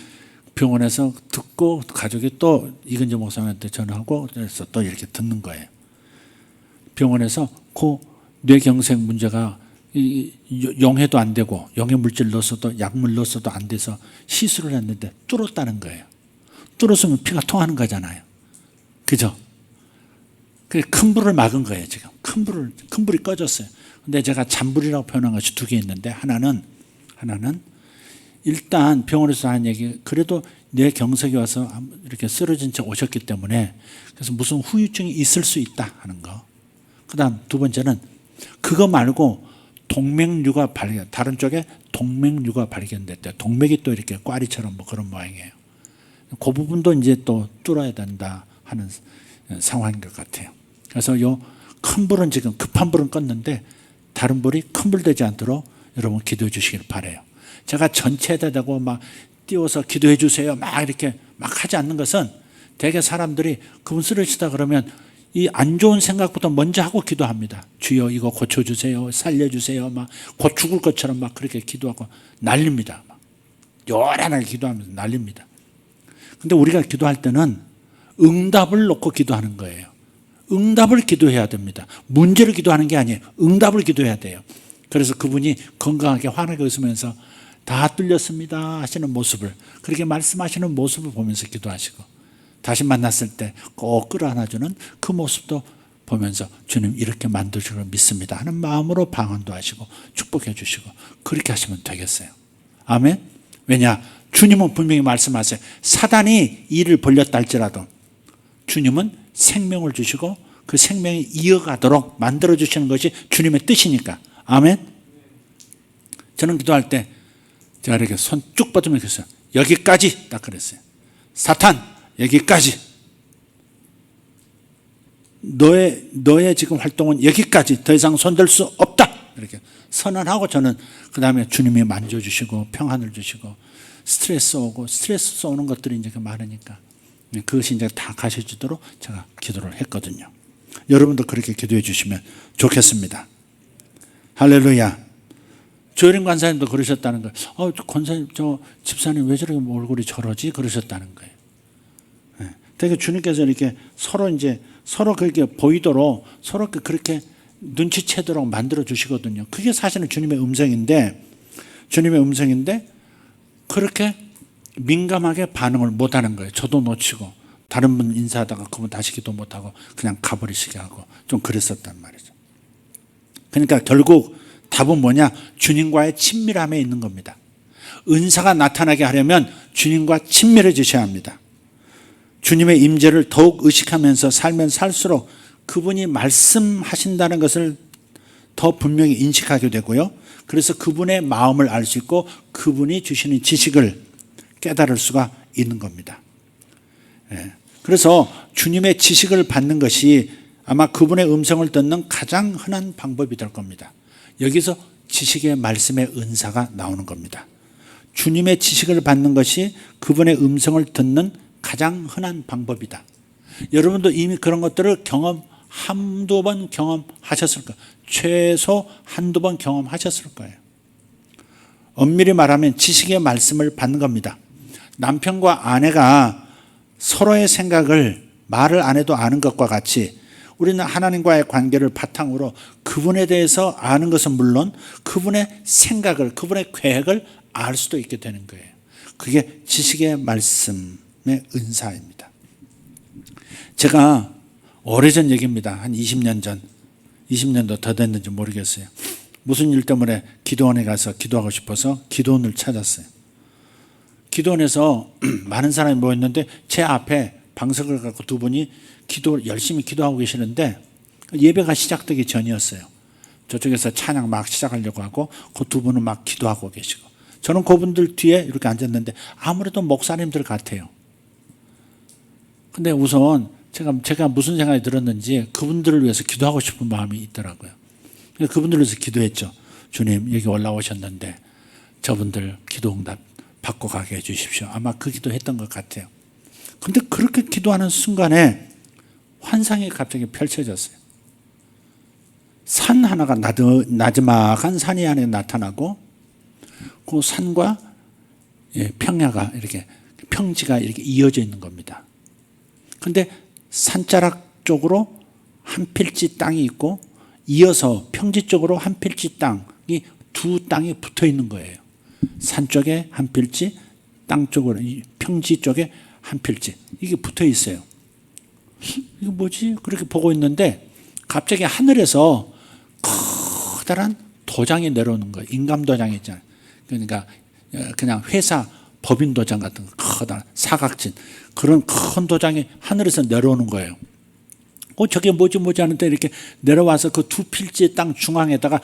병원에서 듣고 가족이 또 이근재 목사님한테 전화하고 그래서 또 이렇게 듣는 거예요. 병원에서 그 뇌경색 문제가 용해도 안 되고 용해 물질 넣었어도 약물 넣었어도 안 돼서 시술을 했는데 뚫었다는 거예요. 뚫었으면 피가 통하는 거잖아요. 그죠? 큰 불을 막은 거예요. 지금 큰 불이 꺼졌어요. 근데 제가 잔불이라고 표현한 것이 두 개 있는데 하나는 일단 병원에서 하는 얘기, 그래도 뇌경색이 와서 이렇게 쓰러진 채 오셨기 때문에 그래서 무슨 후유증이 있을 수 있다 하는 거. 그다음 두 번째는 그거 말고 동맥류가 다른 쪽에 동맥류가 발견됐대요. 동맥이 또 이렇게 꽈리처럼 뭐 그런 모양이에요. 그 부분도 이제 또 뚫어야 된다 하는 상황인 것 같아요. 그래서 요 큰 불은 지금 급한 불은 껐는데 다른 불이 큰 불 되지 않도록 여러분 기도해 주시길 바라요. 제가 전체에다 대고 막 띄워서 기도해 주세요 막 이렇게 막 하지 않는 것은 대개 사람들이 그분 쓰러지다 그러면 이 안 좋은 생각부터 먼저 하고 기도합니다. 주여 이거 고쳐주세요, 살려주세요, 막 곧 죽을 것처럼 막 그렇게 기도하고 난립니다. 막 요란하게 기도하면서 난립니다. 근데 우리가 기도할 때는 응답을 놓고 기도하는 거예요. 응답을 기도해야 됩니다. 문제를 기도하는 게 아니에요. 응답을 기도해야 돼요. 그래서 그분이 건강하게 환하게 웃으면서 다 뚫렸습니다 하시는 모습을, 그렇게 말씀하시는 모습을 보면서 기도하시고 다시 만났을 때 꼭 끌어안아주는 그 모습도 보면서 주님 이렇게 만드실 걸 믿습니다 하는 마음으로 방언도 하시고 축복해 주시고 그렇게 하시면 되겠어요. 아멘. 왜냐? 주님은 분명히 말씀하세요. 사단이 이를 벌렸다 할지라도 주님은 생명을 주시고 그 생명이 이어가도록 만들어 주시는 것이 주님의 뜻이니까. 아멘. 저는 기도할 때 제가 이렇게 손 쭉 뻗으면 그랬어요. 여기까지 딱 그랬어요. 사탄 여기까지. 너의 지금 활동은 여기까지, 더 이상 손댈 수 없다. 이렇게 선언하고 저는 그 다음에 주님이 만져주시고 평안을 주시고 스트레스 오는 것들이 이제 많으니까 그것이 이제 다 가셔지도록 제가 기도를 했거든요. 여러분도 그렇게 기도해 주시면 좋겠습니다. 할렐루야. 조혜림 관사님도 그러셨다는 거예요. 권사님, 저 집사님 왜 저렇게 얼굴이 저러지? 그러셨다는 거예요. 되게 주님께서 이렇게 서로 그렇게 보이도록 서로 그렇게 눈치채도록 만들어 주시거든요. 그게 사실은 주님의 음성인데 그렇게 민감하게 반응을 못 하는 거예요. 저도 놓치고 다른 분 인사하다가 그분 다시 기도 못 하고 그냥 가버리시게 하고 좀 그랬었단 말이죠. 그러니까 결국 답은 뭐냐? 주님과의 친밀함에 있는 겁니다. 은사가 나타나게 하려면 주님과 친밀해지셔야 합니다. 주님의 임재를 더욱 의식하면서 살면 살수록 그분이 말씀하신다는 것을 더 분명히 인식하게 되고요. 그래서 그분의 마음을 알 수 있고 그분이 주시는 지식을 깨달을 수가 있는 겁니다. 그래서 주님의 지식을 받는 것이 아마 그분의 음성을 듣는 가장 흔한 방법이 될 겁니다. 여기서 지식의 말씀의 은사가 나오는 겁니다. 주님의 지식을 받는 것이 그분의 음성을 듣는 가장 흔한 방법이다. 여러분도 이미 그런 것들을 한두 번 경험하셨을 거예요. 최소 한두 번 경험하셨을 거예요. 엄밀히 말하면 지식의 말씀을 받는 겁니다. 남편과 아내가 서로의 생각을 말을 안 해도 아는 것과 같이 우리는 하나님과의 관계를 바탕으로 그분에 대해서 아는 것은 물론 그분의 생각을, 그분의 계획을 알 수도 있게 되는 거예요. 그게 지식의 말씀의 은사입니다. 제가 오래전 얘기입니다. 한 20년 전, 20년도 더 됐는지 모르겠어요. 무슨 일 때문에 기도원에 가서 기도하고 싶어서 기도원을 찾았어요. 기도원에서 많은 사람이 모였는데 제 앞에 방석을 갖고 두 분이 열심히 기도하고 계시는데 예배가 시작되기 전이었어요. 저쪽에서 찬양 막 시작하려고 하고 그 두 분은 막 기도하고 계시고 저는 그분들 뒤에 이렇게 앉았는데 아무래도 목사님들 같아요. 근데 우선 제가 무슨 생각이 들었는지 그분들을 위해서 기도하고 싶은 마음이 있더라고요. 그분들을 위해서 기도했죠. 주님, 여기 올라오셨는데 저분들 기도 응답 받고 가게 해주십시오. 아마 그 기도했던 것 같아요. 근데 그렇게 기도하는 순간에 환상이 갑자기 펼쳐졌어요. 산 하나가 나지막한 산이 하나 나타나고 그 산과 평야가 이렇게 평지가 이렇게 이어져 있는 겁니다. 근데 산자락 쪽으로 한 필지 땅이 있고 이어서 평지 쪽으로 한 필지 땅이 두 땅이 붙어 있는 거예요. 산 쪽에 한 필지, 땅 쪽으로 평지 쪽에 한 필지 이게 붙어 있어요. 이거 뭐지? 그렇게 보고 있는데 갑자기 하늘에서 커다란 도장이 내려오는 거예요. 인감 도장이 있잖아요. 그러니까 그냥 회사 법인 도장 같은 거 커다란 사각진 그런 큰 도장이 하늘에서 내려오는 거예요. 저게 뭐지 하는데 이렇게 내려와서 그 두 필지의 땅 중앙에다가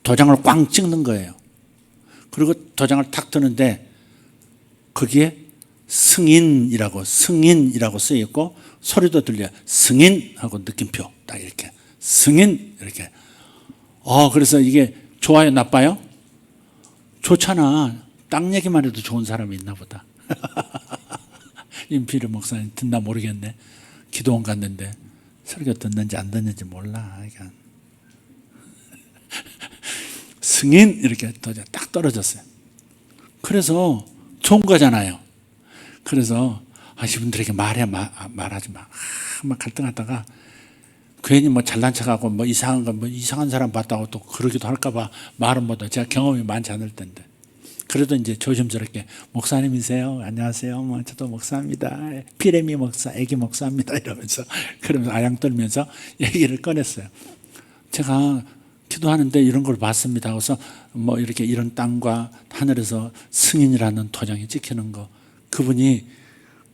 도장을 꽝 찍는 거예요. 그리고 도장을 탁 드는데 거기에 승인이라고 쓰여 있고 소리도 들려요. 승인하고 느낌표 딱 이렇게 승인 이렇게. 그래서 이게 좋아요, 나빠요? 좋잖아. 땅 얘기만 해도 좋은 사람이 있나 보다. 임필우 목사님 듣나 모르겠네. 기도원 갔는데 설교 듣는지 안 듣는지 몰라. 승인 이렇게 딱 떨어졌어요. 그래서 좋은 거잖아요. 그래서 이분들에게 말하지 마. 막 갈등하다가 괜히 뭐 잘난 척하고 뭐 이상한 사람 봤다고 또 그러기도 할까봐 말은 못해. 제가 경험이 많지 않을 텐데. 그래도 이제 조심스럽게 목사님이세요? 안녕하세요. 저도 목사입니다. 피레미 목사, 애기 목사입니다. 이러면서 그러면서 아양 떨면서 얘기를 꺼냈어요. 제가 기도하는데 이런 걸 봤습니다. 그래서 뭐 이렇게 이런 땅과 하늘에서 승인이라는 도장이 찍히는 거. 그분이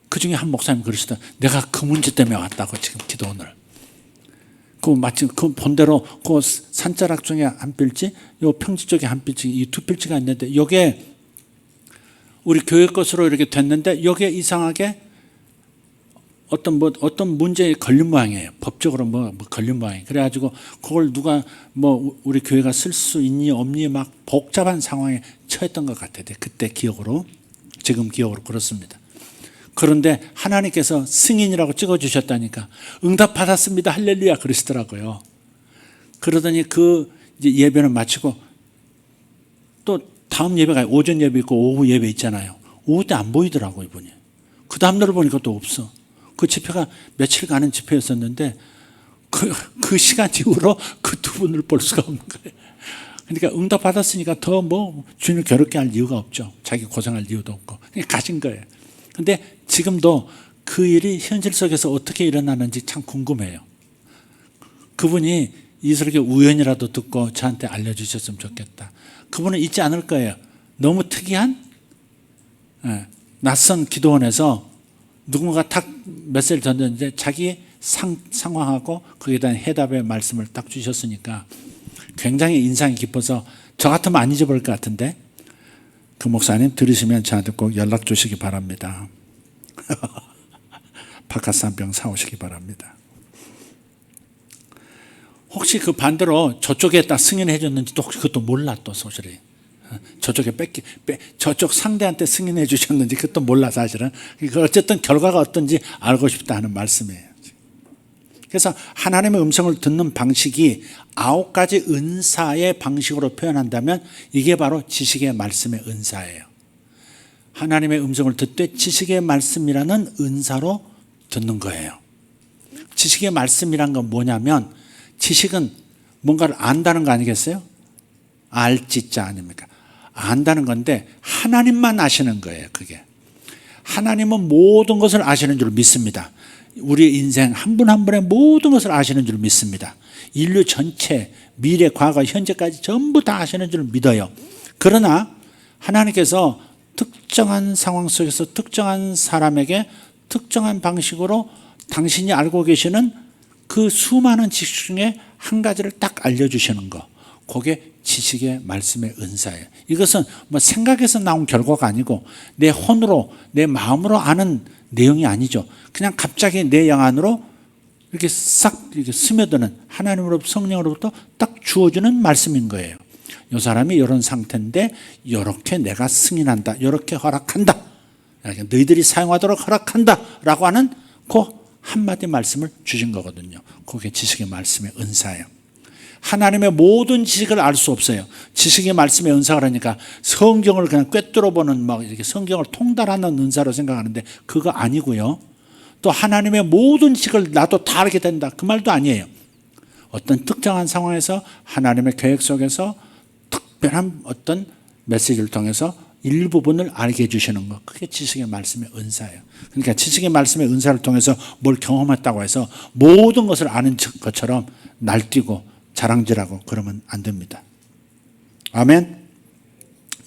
그 중에 한 목사님 그러시다. 내가 그 문제 때문에 왔다고 지금 기도원을. 마치 그 본대로 그 산자락 중에 한 필지, 요 평지 쪽에 한 필지, 이 두 필지가 있는데 요게 우리 교회 것으로 이렇게 됐는데 요게 이상하게 어떤 문제에 걸린 모양이에요. 법적으로 뭐 걸린 모양이에요. 그래가지고 그걸 누가 우리 교회가 쓸 수 있니 없니 막 복잡한 상황에 처했던 것 같아요. 그때 기억으로, 지금 기억으로 그렇습니다. 그런데 하나님께서 승인이라고 찍어주셨다니까 응답 받았습니다. 할렐루야 그러시더라고요. 그러더니 이제 예배는 마치고 또 다음 예배가 오전 예배 있고 오후 예배 있잖아요. 오후 때 안 보이더라고요, 이분이. 그 다음날 보니까 또 없어. 그 집회가 며칠 가는 집회였었는데 그 시간 이후로 그 두 분을 볼 수가 없는 거예요. 그러니까 응답 받았으니까 더 주님을 괴롭게 할 이유가 없죠. 자기 고생할 이유도 없고 그냥 가신 거예요. 근데 지금도 그 일이 현실 속에서 어떻게 일어나는지 참 궁금해요. 그분이 이렇게 우연이라도 듣고 저한테 알려주셨으면 좋겠다. 그분은 잊지 않을 거예요. 너무 특이한 낯선 기도원에서 누군가 딱 메시지를 던졌는데 자기 상황하고 거기에 대한 해답의 말씀을 딱 주셨으니까 굉장히 인상이 깊어서 저 같으면 안 잊어버릴 것 같은데 그 목사님 들으시면 저한테 꼭 연락 주시기 바랍니다. 바카스 한 병 사오시기 바랍니다. 혹시 그 반대로 저쪽에 딱 승인해 줬는지도 혹시 그것도 몰라 또 소설이. 저쪽에 저쪽 상대한테 승인해 주셨는지 그것도 몰라 사실은. 어쨌든 결과가 어떤지 알고 싶다 하는 말씀이에요. 그래서 하나님의 음성을 듣는 방식이 9가지 은사의 방식으로 표현한다면 이게 바로 지식의 말씀의 은사예요. 하나님의 음성을 듣되 지식의 말씀이라는 은사로 듣는 거예요. 지식의 말씀이란 건 뭐냐면 지식은 뭔가를 안다는 거 아니겠어요? 알지자 아닙니까? 안다는 건데 하나님만 아시는 거예요. 그게 하나님은 모든 것을 아시는 줄 믿습니다. 우리의 인생 한 분 한 분의 모든 것을 아시는 줄 믿습니다. 인류 전체 미래 과거 현재까지 전부 다 아시는 줄 믿어요. 그러나 하나님께서 특정한 상황 속에서 특정한 사람에게 특정한 방식으로 당신이 알고 계시는 그 수많은 지식 중에 한 가지를 딱 알려주시는 거, 그게 지식의 말씀의 은사예요. 이것은 뭐 생각에서 나온 결과가 아니고 내 혼으로 내 마음으로 아는 내용이 아니죠. 그냥 갑자기 내 영 안으로 이렇게 싹 이렇게 스며드는 하나님으로부터 성령으로부터 딱 주어주는 말씀인 거예요. 이 사람이 이런 상태인데 이렇게 내가 승인한다, 이렇게 허락한다, 너희들이 사용하도록 허락한다 라고 하는 그 한마디 말씀을 주신 거거든요. 그게 지식의 말씀의 은사예요. 하나님의 모든 지식을 알 수 없어요. 지식의 말씀의 은사가 그러니까 성경을 그냥 꿰뚫어보는 막 이렇게 성경을 통달하는 은사로 생각하는데 그거 아니고요. 또 하나님의 모든 지식을 나도 다 알게 된다, 그 말도 아니에요. 어떤 특정한 상황에서 하나님의 계획 속에서 특별한 어떤 메시지를 통해서 일부분을 알게 해주시는 것, 그게 지식의 말씀의 은사예요. 그러니까 지식의 말씀의 은사를 통해서 뭘 경험했다고 해서 모든 것을 아는 것처럼 날뛰고 자랑질하고 그러면 안 됩니다. 아멘.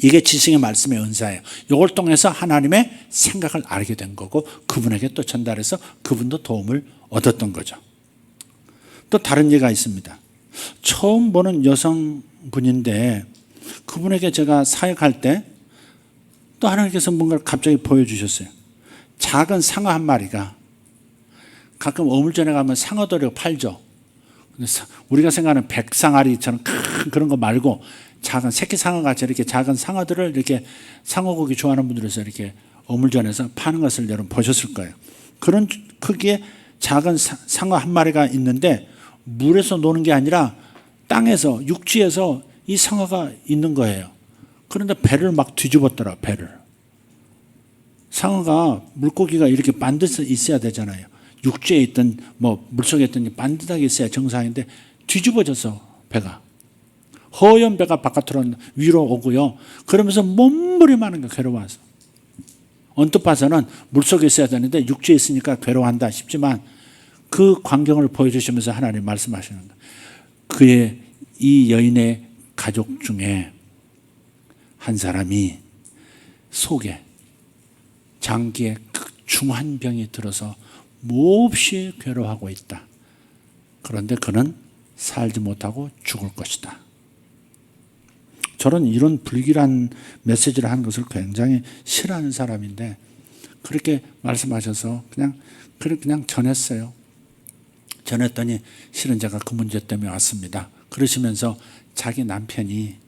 이게 지식의 말씀의 은사예요. 이걸 통해서 하나님의 생각을 알게 된 거고 그분에게 또 전달해서 그분도 도움을 얻었던 거죠. 또 다른 예가 있습니다. 처음 보는 여성분인데 그분에게 제가 사역할 때 또 하나님께서 뭔가를 갑자기 보여주셨어요. 작은 상어 한 마리가, 가끔 어물전에 가면 상어들을 팔죠. 우리가 생각하는 백상아리처럼 큰 그런 거 말고 작은 새끼 상어같이 이렇게 작은 상어들을 이렇게 상어고기 좋아하는 분들에서 이렇게 어물전에서 파는 것을 여러분 보셨을 거예요. 그런 크기의 작은 상어 한 마리가 있는데 물에서 노는 게 아니라 땅에서, 육지에서 이 상어가 있는 거예요. 그런데 배를 막 뒤집었더라, 배를. 상어가 물고기가 이렇게 반듯이 있어야 되잖아요. 육지에 있든 뭐 물속에 있든 반듯하게 있어야 정상인데 뒤집어져서 배가. 허연 배가 바깥으로 위로 오고요. 그러면서 몸부림하는 거, 괴로워서. 언뜻 봐서는 물속에 있어야 되는데 육지에 있으니까 괴로워한다 싶지만 그 광경을 보여주시면서 하나님 말씀하시는 거예요. 그의 이 여인의 가족 중에 한 사람이 속에 장기에 중한 병이 들어서 몹시 괴로워하고 있다. 그런데 그는 살지 못하고 죽을 것이다. 저는 이런 불길한 메시지를 하는 것을 굉장히 싫어하는 사람인데 그렇게 말씀하셔서 그냥 전했어요. 전했더니 실은 제가 그 문제 때문에 왔습니다. 그러시면서 자기 남편이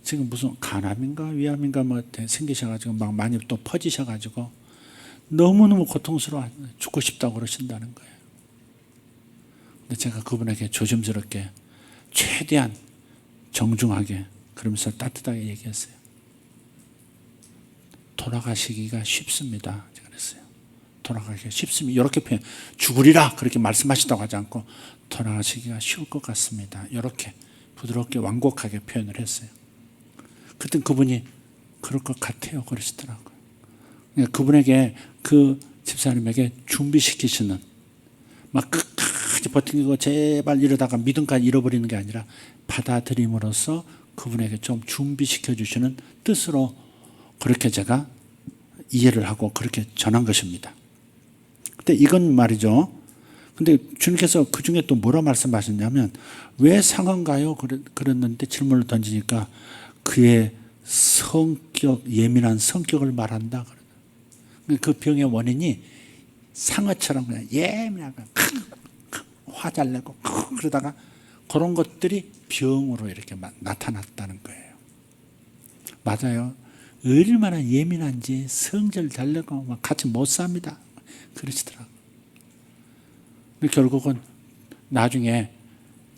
지금 무슨 간암인가 위암인가 뭐 생기셔가지고 막 많이 또 퍼지셔가지고 너무너무 고통스러워 죽고 싶다고 그러신다는 거예요. 근데 제가 그분에게 조심스럽게 최대한 정중하게 그러면서 따뜻하게 얘기했어요. 돌아가시기가 쉽습니다. 제가 그랬어요. 돌아가기가 쉽습니다. 이렇게 표현, 죽으리라 그렇게 말씀하시다고 하지 않고 돌아가시기가 쉬울 것 같습니다. 이렇게 부드럽게 완곡하게 표현을 했어요. 그때 그분이 그럴 것 같아요 그러시더라고요. 그러니까 그분에게, 그 집사님에게 준비시키시는, 막 끝까지 버티고 제발 이러다가 믿음까지 잃어버리는 게 아니라 받아들임으로써 그분에게 좀 준비시켜 주시는 뜻으로 그렇게 제가 이해를 하고 그렇게 전한 것입니다. 근데 이건 말이죠. 근데 주님께서 그 중에 또 뭐라 말씀하셨냐면 왜 상한가요? 그랬는데 질문을 던지니까 그의 성격, 예민한 성격을 말한다. 그 병의 원인이 상어처럼 그냥 예민하고 화 잘 내고 그러다가 그런 것들이 병으로 이렇게 나타났다는 거예요. 맞아요. 얼마나 예민한지 성질 잘 내고 막 같이 못 삽니다. 그러시더라고요. 결국은 나중에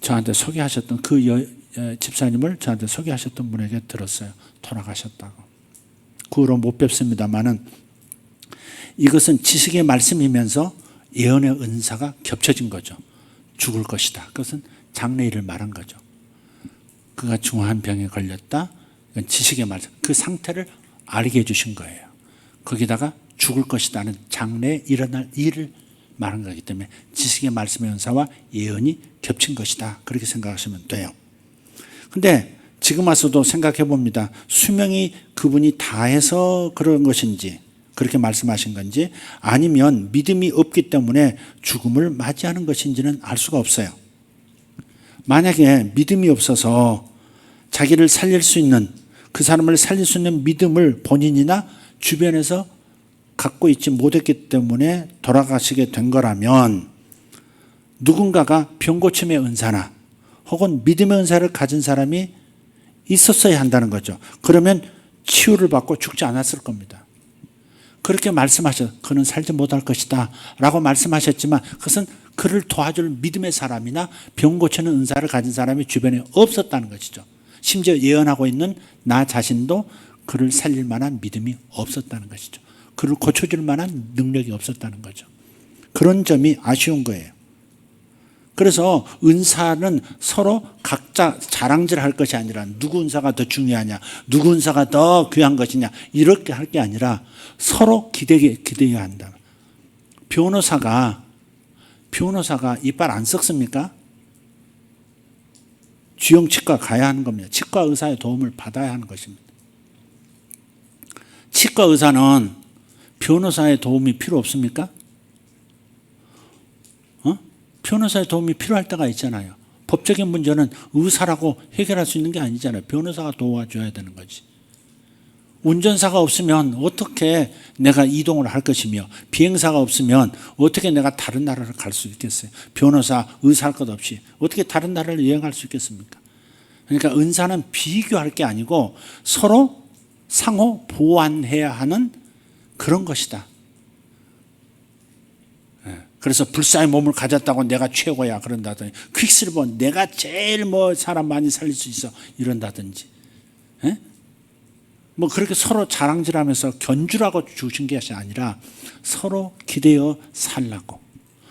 저한테 소개하셨던 그 집사님을 저한테 소개하셨던 분에게 들었어요. 돌아가셨다고. 그 후로 못 뵙습니다만은 이것은 지식의 말씀이면서 예언의 은사가 겹쳐진 거죠. 죽을 것이다. 그것은 장래일을 말한 거죠. 그가 중한 병에 걸렸다. 이건 지식의 말씀. 그 상태를 알게 해주신 거예요. 거기다가 죽을 것이다는 장래에 일어날 일을 말한 거기 때문에 지식의 말씀의 은사와 예언이 겹친 것이다. 그렇게 생각하시면 돼요. 근데 지금 와서도 생각해 봅니다. 수명이 그분이 다해서 그런 것인지, 그렇게 말씀하신 건지, 아니면 믿음이 없기 때문에 죽음을 맞이하는 것인지는 알 수가 없어요. 만약에 믿음이 없어서 자기를 살릴 수 있는, 그 사람을 살릴 수 있는 믿음을 본인이나 주변에서 갖고 있지 못했기 때문에 돌아가시게 된 거라면, 누군가가 병고침의 은사나 혹은 믿음의 은사를 가진 사람이 있었어야 한다는 거죠. 그러면 치유를 받고 죽지 않았을 겁니다. 그렇게 말씀하셔서 그는 살지 못할 것이다 라고 말씀하셨지만, 그것은 그를 도와줄 믿음의 사람이나 병 고치는 은사를 가진 사람이 주변에 없었다는 것이죠. 심지어 예언하고 있는 나 자신도 그를 살릴 만한 믿음이 없었다는 것이죠. 그를 고쳐줄 만한 능력이 없었다는 거죠. 그런 점이 아쉬운 거예요. 그래서 은사는 서로 각자 자랑질할 것이 아니라 누구 은사가 더 중요하냐, 누구 은사가 더 귀한 것이냐, 이렇게 할 게 아니라 서로 기대어야 한다. 변호사가 이빨 안 썩습니까? 쥐용 치과 가야 하는 겁니다. 치과 의사의 도움을 받아야 하는 것입니다. 치과 의사는 변호사의 도움이 필요 없습니까? 변호사의 도움이 필요할 때가 있잖아요. 법적인 문제는 의사라고 해결할 수 있는 게 아니잖아요. 변호사가 도와줘야 되는 거지. 운전사가 없으면 어떻게 내가 이동을 할 것이며, 비행사가 없으면 어떻게 내가 다른 나라를 갈 수 있겠어요. 변호사, 의사 할 것 없이 어떻게 다른 나라를 여행할 수 있겠습니까? 그러니까 은사는 비교할 게 아니고 서로 상호 보완해야 하는 그런 것이다. 그래서 불사의 몸을 가졌다고 내가 최고야 그런다더니, 퀵실버 내가 제일 사람 많이 살릴 수 있어 이런다든지, 그렇게 서로 자랑질하면서 견주라고 주신 것이 아니라 서로 기대어 살라고,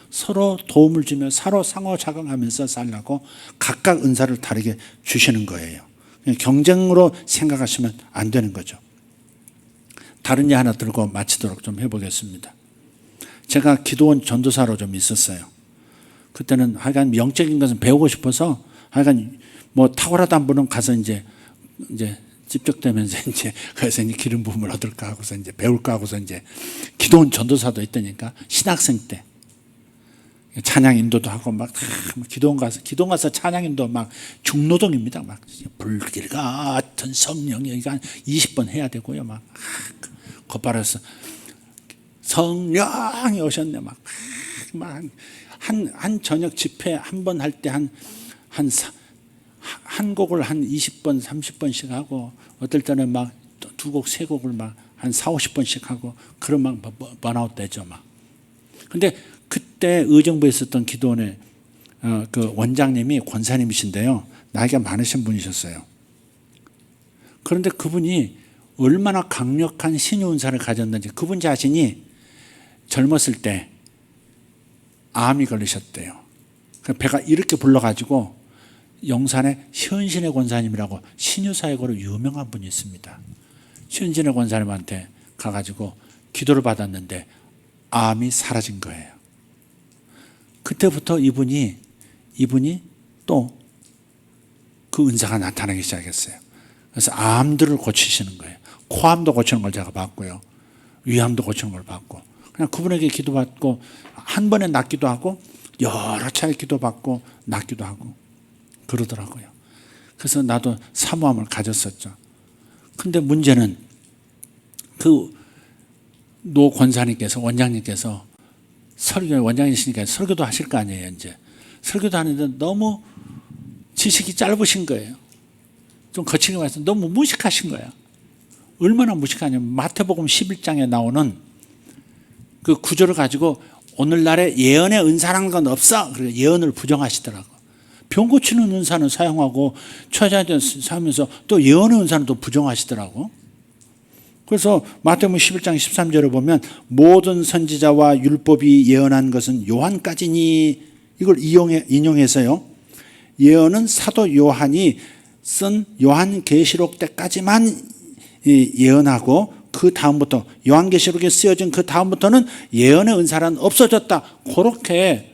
서로 도움을 주며 서로 상호작용하면서 살라고 각각 은사를 다르게 주시는 거예요. 경쟁으로 생각하시면 안 되는 거죠. 다른 예 하나 들고 마치도록 좀 해보겠습니다. 제가 기도원 전도사로 좀 있었어요. 그때는 하여간 영적인 것은 배우고 싶어서 하여간 탁월하다 한 분은 가서 이제 찝적대면서 그래서 기름 부음을 얻을까 하고서 배울까 하고서 기도원 전도사도 있다니까. 신학생 때 찬양 인도도 하고 기도원 가서 찬양 인도 중노동입니다. 불길 같은 성령이 한 20번 해야 되고요. 곧바로서 성령이 오셨네. 한 저녁 집회 한 번 할 때 한 곡을 한 20번, 30번씩 하고, 어떨 때는 두 곡, 세 곡을 한 4, 50번씩 하고, 그런 번아웃 되죠. 근데 그때 의정부에 있었던 기도원의 그 원장님이 권사님이신데요. 나이가 많으신 분이셨어요. 그런데 그분이 얼마나 강력한 신유 은사를 가졌는지, 그분 자신이 젊었을 때 암이 걸리셨대요. 배가 이렇게 불러가지고 영산에 현신의 권사님이라고 신유사역으로 유명한 분이 있습니다. 현신의 권사님한테 가가지고 기도를 받았는데 암이 사라진 거예요. 그때부터 이분이 또 그 은사가 나타나기 시작했어요. 그래서 암들을 고치시는 거예요. 코암도 고치는 걸 제가 봤고요. 위암도 고치는 걸 봤고, 그냥 그분에게 기도받고 한 번에 낫기도 하고 여러 차례 기도받고 낫기도 하고 그러더라고요. 그래서 나도 사모함을 가졌었죠. 근데 문제는 그 노 권사님께서, 원장님께서 원장이시니까 설교도 하실 거 아니에요. 이제 설교도 하는데 너무 지식이 짧으신 거예요. 좀 거칠게 말해서 너무 무식하신 거예요. 얼마나 무식하냐면 마태복음 11장에 나오는 그 구절을 가지고 오늘날에 예언의 은사라는 건 없어. 그래서 예언을 부정하시더라고. 병 고치는 은사는 사용하고 처자들 사용하면서 또 예언의 은사는 또 부정하시더라고. 그래서 마태복음 11장 13절에 보면 모든 선지자와 율법이 예언한 것은 요한까지니, 이걸 인용해서요. 예언은 사도 요한이 쓴 요한계시록 때까지만 예언하고 그 다음부터 요한계시록에 쓰여진 그 다음부터는 예언의 은사는 없어졌다. 그렇게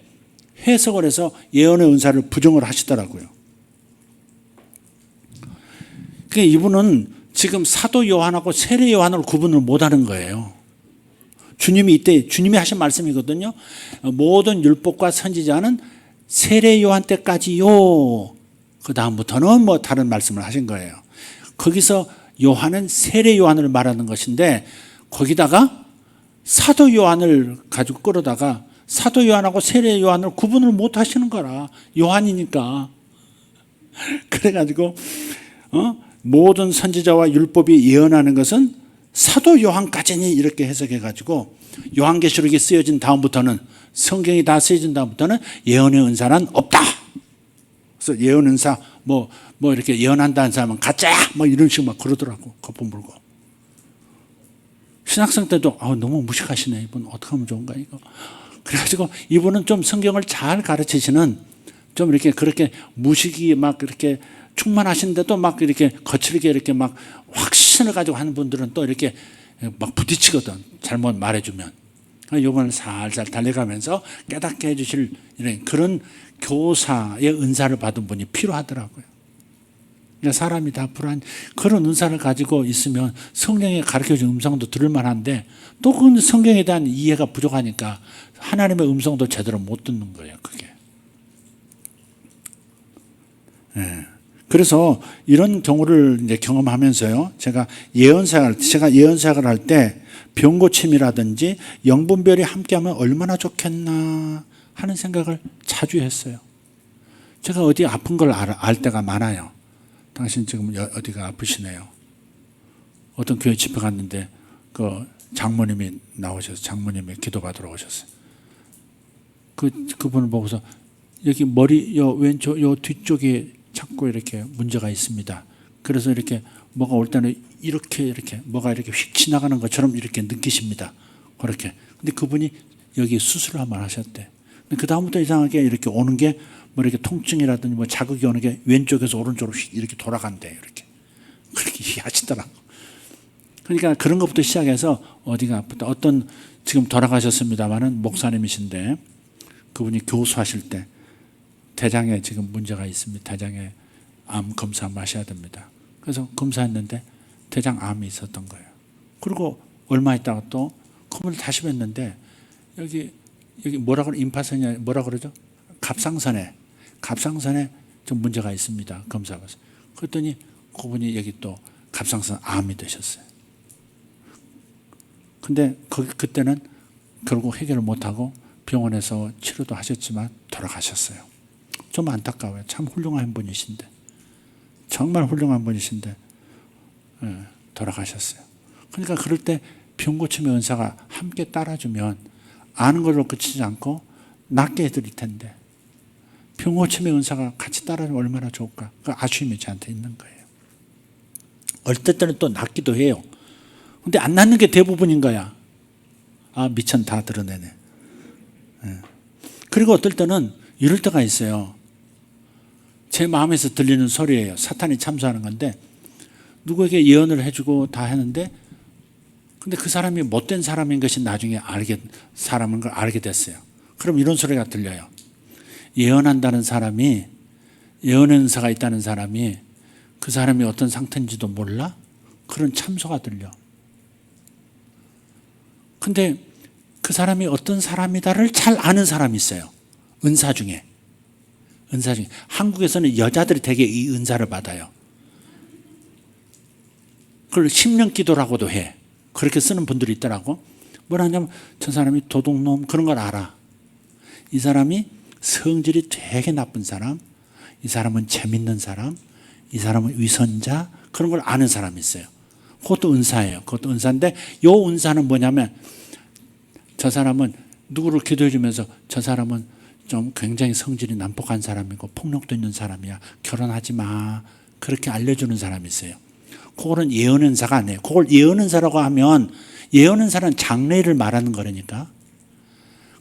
해석을 해서 예언의 은사를 부정을 하시더라고요. 그러니까 이분은 지금 사도 요한하고 세례 요한을 구분을 못하는 거예요. 주님이 하신 말씀이거든요. 모든 율법과 선지자는 세례 요한 때까지요 그 다음부터는 뭐 다른 말씀을 하신 거예요. 거기서 요한은 세례 요한을 말하는 것인데 거기다가 사도 요한을 가지고 끌어다가 사도 요한하고 세례 요한을 구분을 못 하시는 거라. 요한이니까. 그래가지고 모든 선지자와 율법이 예언하는 것은 사도 요한까지니 이렇게 해석해가지고 요한계시록이 쓰여진 다음부터는 성경이 다 쓰여진 다음부터는 예언의 은사는 없다. 그래서 예언 은사 뭐 이렇게 예언한다는 사람은 가짜 뭐 이런 식으로 막 그러더라고. 거품 불고. 신학생 때도 너무 무식하시네. 이분 어떻게 하면 좋은가 이거. 그래가지고 이분은 좀 성경을 잘 가르치시는 좀 이렇게 그렇게 무식이 막 이렇게 충만하신데도 막 이렇게 거칠게 이렇게 막 확신을 가지고 하는 분들은 또 이렇게 막 부딪히거든. 잘못 말해주면. 이번을 살살 달려가면서 깨닫게 해주실 이런 그런 교사의 은사를 받은 분이 필요하더라고요. 그러니까 사람이 다 불안 그런 은사를 가지고 있으면 성령이 가르쳐준 음성도 들을 만한데 또 그 성경에 대한 이해가 부족하니까 하나님의 음성도 제대로 못 듣는 거예요. 그게. 네. 그래서 이런 경우를 이제 경험하면서요. 제가 예언사역을 할 때 병고침이라든지 영분별이 함께하면 얼마나 좋겠나 하는 생각을 자주 했어요. 제가 어디 아픈 걸 알 때가 많아요. 당신 지금 어디가 아프시네요. 어떤 교회 집회 갔는데 그 장모님이 나오셔서 장모님이 기도받으러 오셨어요. 그분을 보고서 여기 머리 왼쪽 요 뒤쪽에 자꾸 이렇게 문제가 있습니다. 그래서 이렇게 뭐가 올 때는 이렇게 뭐가 이렇게 휙 지나가는 것처럼 이렇게 느끼십니다. 그렇게. 근데 그분이 여기 수술을 한번 하셨대. 그 다음부터 이상하게 이렇게 오는 게 뭐 이렇게 통증이라든지 뭐 자극이 오는 게 왼쪽에서 오른쪽으로 이렇게 돌아간대. 이렇게. 그렇게 하시더라고. 그러니까 그런 것부터 시작해서 어디가 아프다. 어떤 지금 돌아가셨습니다만은 목사님이신데 그분이 교수하실 때 대장에 지금 문제가 있습니다. 대장에 암 검사 마셔야 됩니다. 그래서 검사했는데 대장암이 있었던 거예요. 그리고 얼마 있다가 또 검을 다시 뵀는데 여기 뭐라 그래 임파선이 뭐라 그러죠? 갑상선에 좀 문제가 있습니다. 검사가. 그랬더니 그분이 여기 또 갑상선 암이 되셨어요. 근데 그때는 결국 해결을 못하고 병원에서 치료도 하셨지만 돌아가셨어요. 좀 안타까워요. 참 훌륭한 분이신데. 정말 훌륭한 분이신데 돌아가셨어요. 그러니까 그럴 때 병고침의 은사가 함께 따라주면 아는 걸로 그치지 않고 낫게 해드릴 텐데 병고침의 은사가 같이 따라주면 얼마나 좋을까. 그 아쉬움이 저한테 있는 거예요. 어떨 때는 또 낫기도 해요. 근데 안 낫는 게 대부분인 거야. 미천 다 드러내네. 그리고 어떨 때는 이럴 때가 있어요. 제 마음에서 들리는 소리예요. 사탄이 참소하는 건데 누구에게 예언을 해주고 다 했는데 근데 그 사람이 못된 사람인 것이 나중에 사람인 걸 알게 됐어요. 그럼 이런 소리가 들려요. 예언한다는 사람이 예언의 은사가 있다는 사람이 그 사람이 어떤 상태인지도 몰라? 그런 참소가 들려. 근데 그 사람이 어떤 사람이다를 잘 아는 사람이 있어요. 은사 중에. 한국에서는 여자들이 되게 이 은사를 받아요. 그걸 10년 기도라고도 해. 그렇게 쓰는 분들이 있더라고. 뭐라 하냐면 저 사람이 도둑놈 그런 걸 알아. 이 사람이 성질이 되게 나쁜 사람, 이 사람은 재밌는 사람, 이 사람은 위선자 그런 걸 아는 사람이 있어요. 그것도 은사예요. 그것도 은사인데 요 은사는 뭐냐면 저 사람은 누구를 기도해 주면서 저 사람은 좀 굉장히 성질이 난폭한 사람이고 폭력도 있는 사람이야. 결혼하지 마. 그렇게 알려주는 사람이 있어요. 그거는 예언은사가 아니에요. 그걸 예언은사라고 하면 예언은사는 장래를 말하는 거라니까.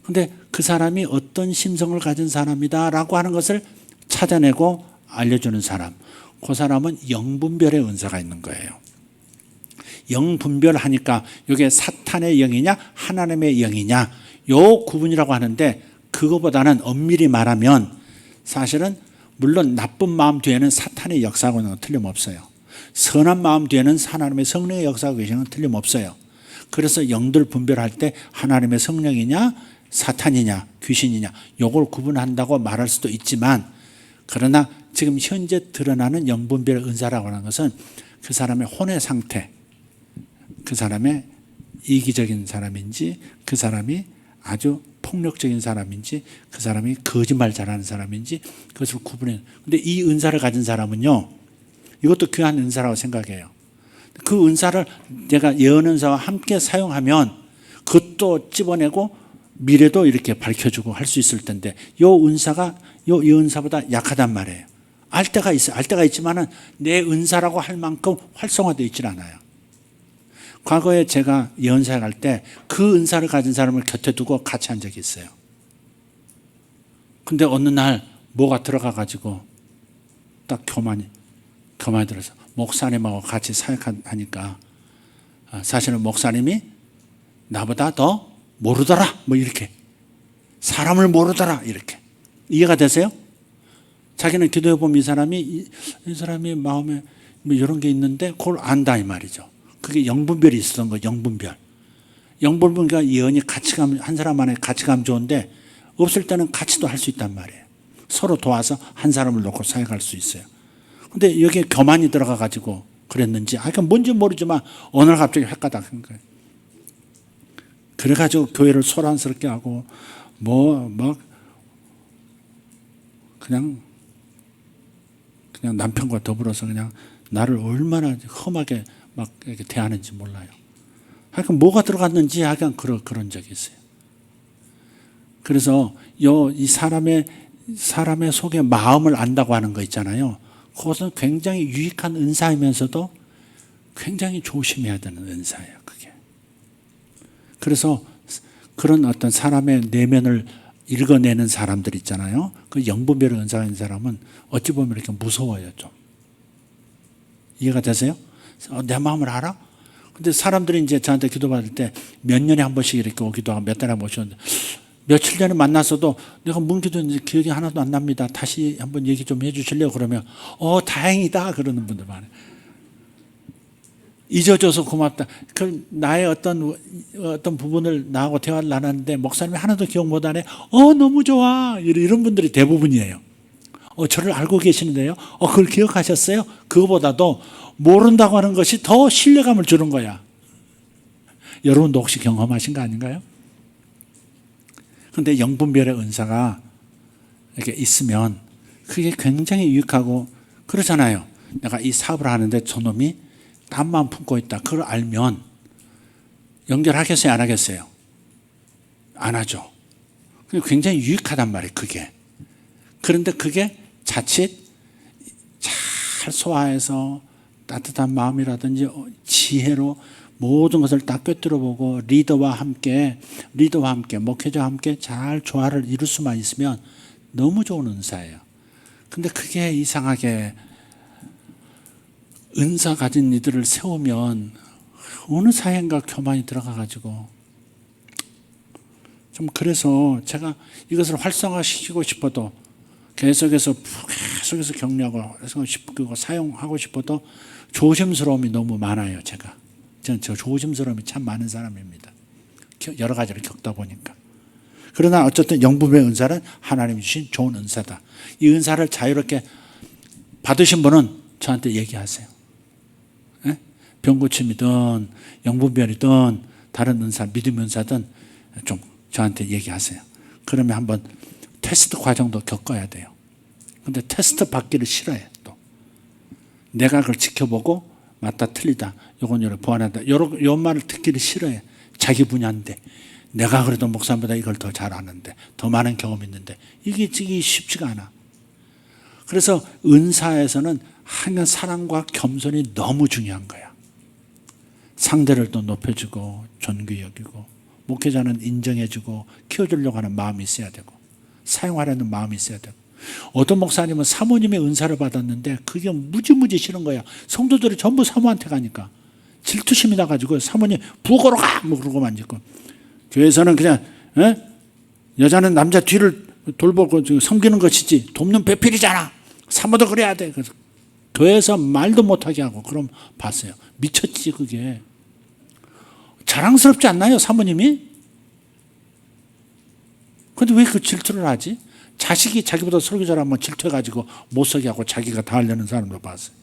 근데 그 사람이 어떤 심성을 가진 사람이다라고 하는 것을 찾아내고 알려주는 사람. 그 사람은 영분별의 은사가 있는 거예요. 영분별하니까 이게 사탄의 영이냐 하나님의 영이냐 요 구분이라고 하는데 그거보다는 엄밀히 말하면 사실은 물론 나쁜 마음 뒤에는 사탄의 역사하고는 틀림없어요. 선한 마음 뒤에는 하나님의 성령의 역사가 계시는 건 틀림없어요. 그래서 영들 분별할 때 하나님의 성령이냐 사탄이냐 귀신이냐 요걸 구분한다고 말할 수도 있지만 그러나 지금 현재 드러나는 영분별 은사라고 하는 것은 그 사람의 혼의 상태, 그 사람의 이기적인 사람인지, 그 사람이 아주 폭력적인 사람인지, 그 사람이 거짓말 잘하는 사람인지 그것을 구분해요. 근데 이 은사를 가진 사람은요, 이것도 귀한 은사라고 생각해요. 그 은사를 내가 예언은사와 함께 사용하면 그것도 집어내고 미래도 이렇게 밝혀주고 할 수 있을 텐데, 요 은사가 요 예언사보다 약하단 말이에요. 알 때가 있어요. 알 때가 있지만은 내 은사라고 할 만큼 활성화되어 있질 않아요. 과거에 제가 예언사에 갈 때 그 은사를 가진 사람을 곁에 두고 같이 한 적이 있어요. 근데 어느 날 뭐가 들어가 가지고 딱 교만이 들어서 목사님하고 같이 사역하니까 사실은 목사님이 나보다 더 모르더라, 뭐 이렇게, 사람을 모르더라, 이렇게. 이해가 되세요? 자기는 기도해 보면 이 사람이 마음에 뭐 이런 게 있는데 그걸 안다 이 말이죠. 그게 영분별이 있었던 거예요. 영분별과 예언이 같이 가면, 한 사람 안에 같이 가면 좋은데 없을 때는 같이도 할 수 있단 말이에요. 서로 도와서 한 사람을 놓고 사역할 수 있어요. 근데 여기에 교만이 들어가 가지고 그랬는지, 그러니까 뭔지 모르지만 어느 날 갑자기 헷가닥 한 거예요. 그래 가지고 교회를 소란스럽게 하고 막 그냥 남편과 더불어서 그냥 나를 얼마나 험하게 막 이렇게 대하는지 몰라요. 하여간 뭐가 들어갔는지 하여간 그런 적이 있어요. 그래서 이 사람의 속에 마음을 안다고 하는 거 있잖아요. 그것은 굉장히 유익한 은사이면서도 굉장히 조심해야 되는 은사예요, 그게. 그래서 그런 어떤 사람의 내면을 읽어내는 사람들 있잖아요. 그 영분별 은사가 있는 사람은 어찌 보면 이렇게 무서워요, 좀. 이해가 되세요? 내 마음을 알아? 근데 사람들이 이제 저한테 기도받을 때 몇 년에 한 번씩 이렇게 오기도 하고 몇 달에 한 번씩 오는데, 며칠 전에 만났어도 내가 뭔 기도했는지 기억이 하나도 안 납니다. 다시 한번 얘기 좀 해 주실래요? 그러면 다행이다 그러는 분들 많아요. 잊어줘서 고맙다. 그 나의 어떤 부분을 나하고 대화를 나눴는데 목사님이 하나도 기억 못하네. 너무 좋아. 이런 분들이 대부분이에요. 저를 알고 계시는데요. 그걸 기억하셨어요? 그거보다도 모른다고 하는 것이 더 신뢰감을 주는 거야. 여러분도 혹시 경험하신 거 아닌가요? 그런데 영분별의 은사가 이렇게 있으면 그게 굉장히 유익하고 그렇잖아요. 내가 이 사업을 하는데 저놈이 딴만 품고 있다. 그걸 알면 연결하겠어요? 안 하겠어요? 안 하죠. 굉장히 유익하단 말이에요, 그게. 그런데 그게 자칫 잘 소화해서 따뜻한 마음이라든지 지혜로 모든 것을 다 꿰뚫어보고 리더와 함께 목회자와 함께 잘 조화를 이룰 수만 있으면 너무 좋은 은사예요. 근데 그게 이상하게 은사 가진 이들을 세우면 어느 사회인가 교만이 들어가가지고 좀, 그래서 제가 이것을 활성화시키고 싶어도 계속해서 격려하고 싶고 사용하고 싶어도 조심스러움이 너무 많아요. 저는 저 조심스러움이 참 많은 사람입니다. 여러 가지를 겪다 보니까. 그러나 어쨌든 영분별 은사는 하나님이 주신 좋은 은사다. 이 은사를 자유롭게 받으신 분은 저한테 얘기하세요. 병고침이든 영분별이든 다른 은사, 믿음 은사든 좀 저한테 얘기하세요. 그러면 한번 테스트 과정도 겪어야 돼요. 근데 테스트 받기를 싫어해. 또 내가 그걸 지켜보고 맞다 틀리다, 요건 요래 보완한다, 요 말을 듣기를 싫어해. 자기 분야인데 내가 그래도 목사님보다 이걸 더 잘 아는데, 더 많은 경험이 있는데 이게 쉽지가 않아. 그래서 은사에서는 하나님의 사랑과 겸손이 너무 중요한 거야. 상대를 또 높여주고 존귀 여기고, 목회자는 인정해주고 키워주려고 하는 마음이 있어야 되고, 사용하려는 마음이 있어야 되고. 어떤 목사님은 사모님의 은사를 받았는데 그게 무지무지 싫은 거야. 성도들이 전부 사모한테 가니까 질투심이 나가지고 사모님 부엌으로 가! 뭐 그러고 만지고. 교회에서는 그냥 여자는 남자 뒤를 돌보고 섬기는 것이지 돕는 배필이잖아. 사모도 그래야 돼. 그래서 교회에서 말도 못하게 하고 그럼 봤어요. 미쳤지 그게. 자랑스럽지 않나요, 사모님이? 근데 왜 그 질투를 하지? 자식이 자기보다 설교 잘하면 질투해가지고 못 서게 하고 자기가 다 하려는 사람도 봤어요.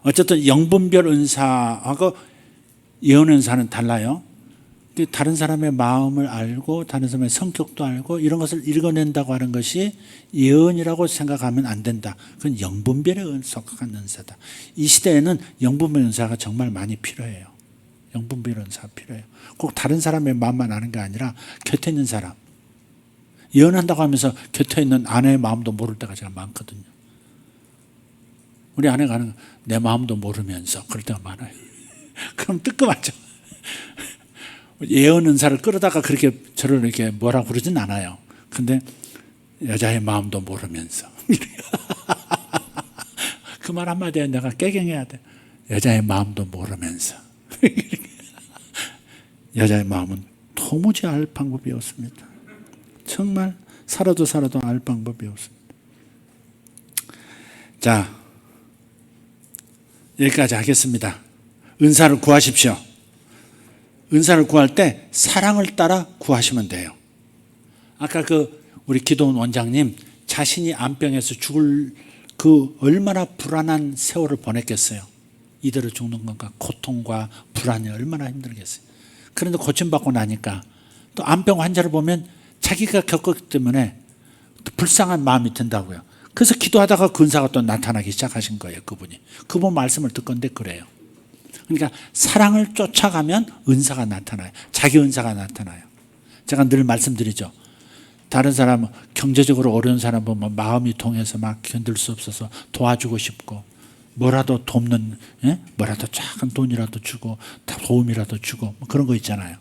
어쨌든 영분별 은사하고 예언 은사는 달라요. 다른 사람의 마음을 알고 다른 사람의 성격도 알고 이런 것을 읽어낸다고 하는 것이 예언이라고 생각하면 안 된다. 그건 영분별에 속한 은사다. 이 시대에는 영분별 은사가 정말 많이 필요해요. 영분별 은사가 필요해요. 꼭 다른 사람의 마음만 아는 게 아니라 곁에 있는 사람, 예언한다고 하면서 곁에 있는 아내의 마음도 모를 때가 제가 많거든요. 우리 아내가 하는 내 마음도 모르면서 그럴 때가 많아요. 그럼 뜨끔하죠. 예언 은사를 끌어다가 그렇게 저를 이렇게 뭐라 그러진 않아요. 근데 여자의 마음도 모르면서 그 말 한마디에 내가 깨갱해야 돼. 여자의 마음도 모르면서 여자의 마음은 도무지 알 방법이 없습니다. 정말 살아도 알 방법이 없습니다. 자, 여기까지 하겠습니다. 은사를 구하십시오. 은사를 구할 때 사랑을 따라 구하시면 돼요. 아까 우리 기도원 원장님 자신이 암병에서 죽을 그 얼마나 불안한 세월을 보냈겠어요. 이대로 죽는 건가 고통과 불안이 얼마나 힘들겠어요. 그런데 고침받고 나니까 또 암병 환자를 보면 자기가 겪었기 때문에 불쌍한 마음이 든다고요. 그래서 기도하다가 그 은사가 또 나타나기 시작하신 거예요. 그분 말씀을 듣건데 그래요. 그러니까 사랑을 쫓아가면 은사가 나타나요. 자기 은사가 나타나요. 제가 늘 말씀드리죠. 다른 사람, 경제적으로 어려운 사람 보면 마음이 통해서 막 견딜 수 없어서 도와주고 싶고 뭐라도 돕는, 뭐라도 작은 돈이라도 주고 도움이라도 주고 뭐 그런 거 있잖아요.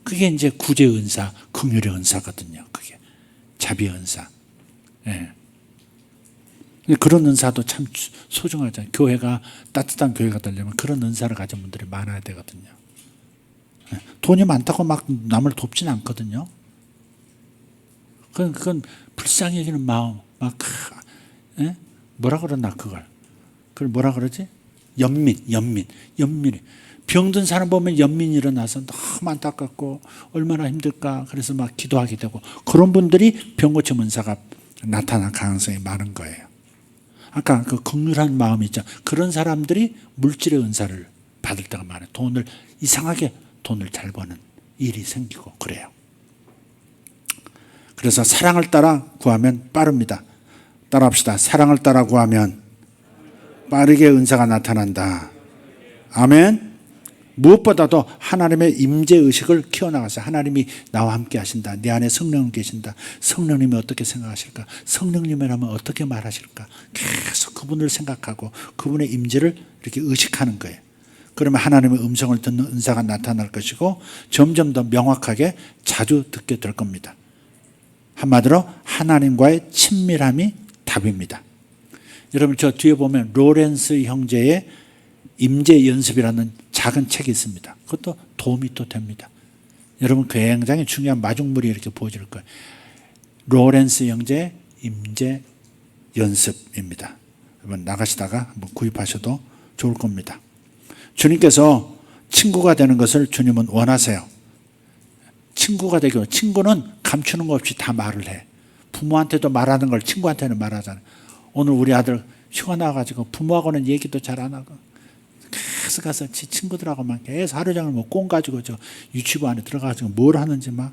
그게 이제 구제 은사, 긍휼의 은사거든요. 그게 자비 은사. 예. 그런 은사도 참 소중하잖아요. 교회가 따뜻한 교회가 되려면 그런 은사를 가진 분들이 많아야 되거든요. 돈이 많다고 막 남을 돕진 않거든요. 그건 불쌍히 여기는 마음, 뭐라 그러나 그걸 뭐라 그러지? 연민. 병든 사람 보면 연민이 일어나서 너무 안타깝고 얼마나 힘들까. 그래서 막 기도하게 되고 그런 분들이 병고침 은사가 나타날 가능성이 많은 거예요. 아까 그 긍휼한 마음이 있죠. 그런 사람들이 물질의 은사를 받을 때가 많아요. 이상하게 돈을 잘 버는 일이 생기고 그래요. 그래서 사랑을 따라 구하면 빠릅니다. 따라합시다. 사랑을 따라 구하면 빠르게 은사가 나타난다. 아멘. 무엇보다도 하나님의 임재의식을 키워나가서 하나님이 나와 함께 하신다. 내 안에 성령님 계신다. 성령님이 어떻게 생각하실까? 성령님이라면 어떻게 말하실까? 계속 그분을 생각하고 그분의 임재를 이렇게 의식하는 거예요. 그러면 하나님의 음성을 듣는 은사가 나타날 것이고 점점 더 명확하게 자주 듣게 될 겁니다. 한마디로 하나님과의 친밀함이 답입니다. 여러분 저 뒤에 보면 로렌스 형제의 임재 연습이라는 작은 책이 있습니다. 그것도 도움이 또 됩니다. 여러분 굉장히 중요한 마중물이 이렇게 보여질 거예요. 로렌스 형제의 임재 연습입니다. 여러분 나가시다가 한번 구입하셔도 좋을 겁니다. 주님께서 친구가 되는 것을 주님은 원하세요. 친구가 되고 친구는 감추는 것 없이 다 말을 해. 부모한테도 말하는 걸 친구한테는 말하잖아요. 오늘 우리 아들 휴가 나가지고 부모하고는 얘기도 잘 안 하고 계속 가서 지 친구들하고만 계속 하루 종일 뭐 꽁 가지고 저 유치부 안에 들어가가지고 뭘 하는지 막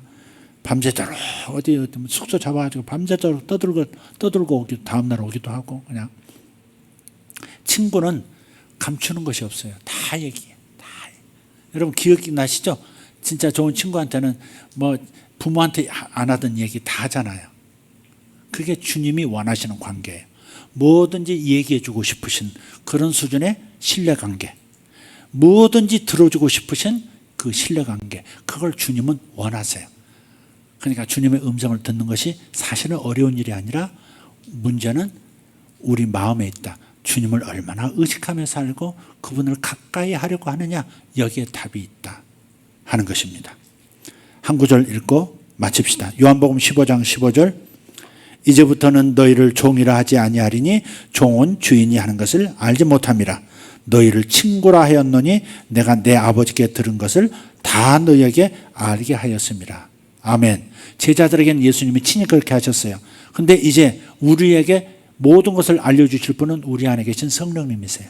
밤새도록 어디 숙소 잡아가지고 밤새도록 떠들고 오기도 다음날 오기도 하고 그냥 친구는 감추는 것이 없어요. 다 얘기해. 여러분 기억나시죠? 진짜 좋은 친구한테는 뭐 부모한테 안 하던 얘기 다 하잖아요. 그게 주님이 원하시는 관계예요. 뭐든지 얘기해 주고 싶으신 그런 수준의 신뢰관계, 뭐든지 들어주고 싶으신 그 신뢰관계, 그걸 주님은 원하세요. 그러니까 주님의 음성을 듣는 것이 사실은 어려운 일이 아니라 문제는 우리 마음에 있다. 주님을 얼마나 의식하며 살고 그분을 가까이 하려고 하느냐, 여기에 답이 있다 하는 것입니다. 한 구절 읽고 마칩시다. 요한복음 15장 15절, 이제부터는 너희를 종이라 하지 아니하리니 종은 주인이 하는 것을 알지 못함이라. 너희를 친구라 하였노니 내가 내 아버지께 들은 것을 다 너희에게 알게 하였음이라. 아멘. 제자들에게는 예수님이 친히 그렇게 하셨어요. 근데 이제 우리에게 모든 것을 알려주실 분은 우리 안에 계신 성령님이세요.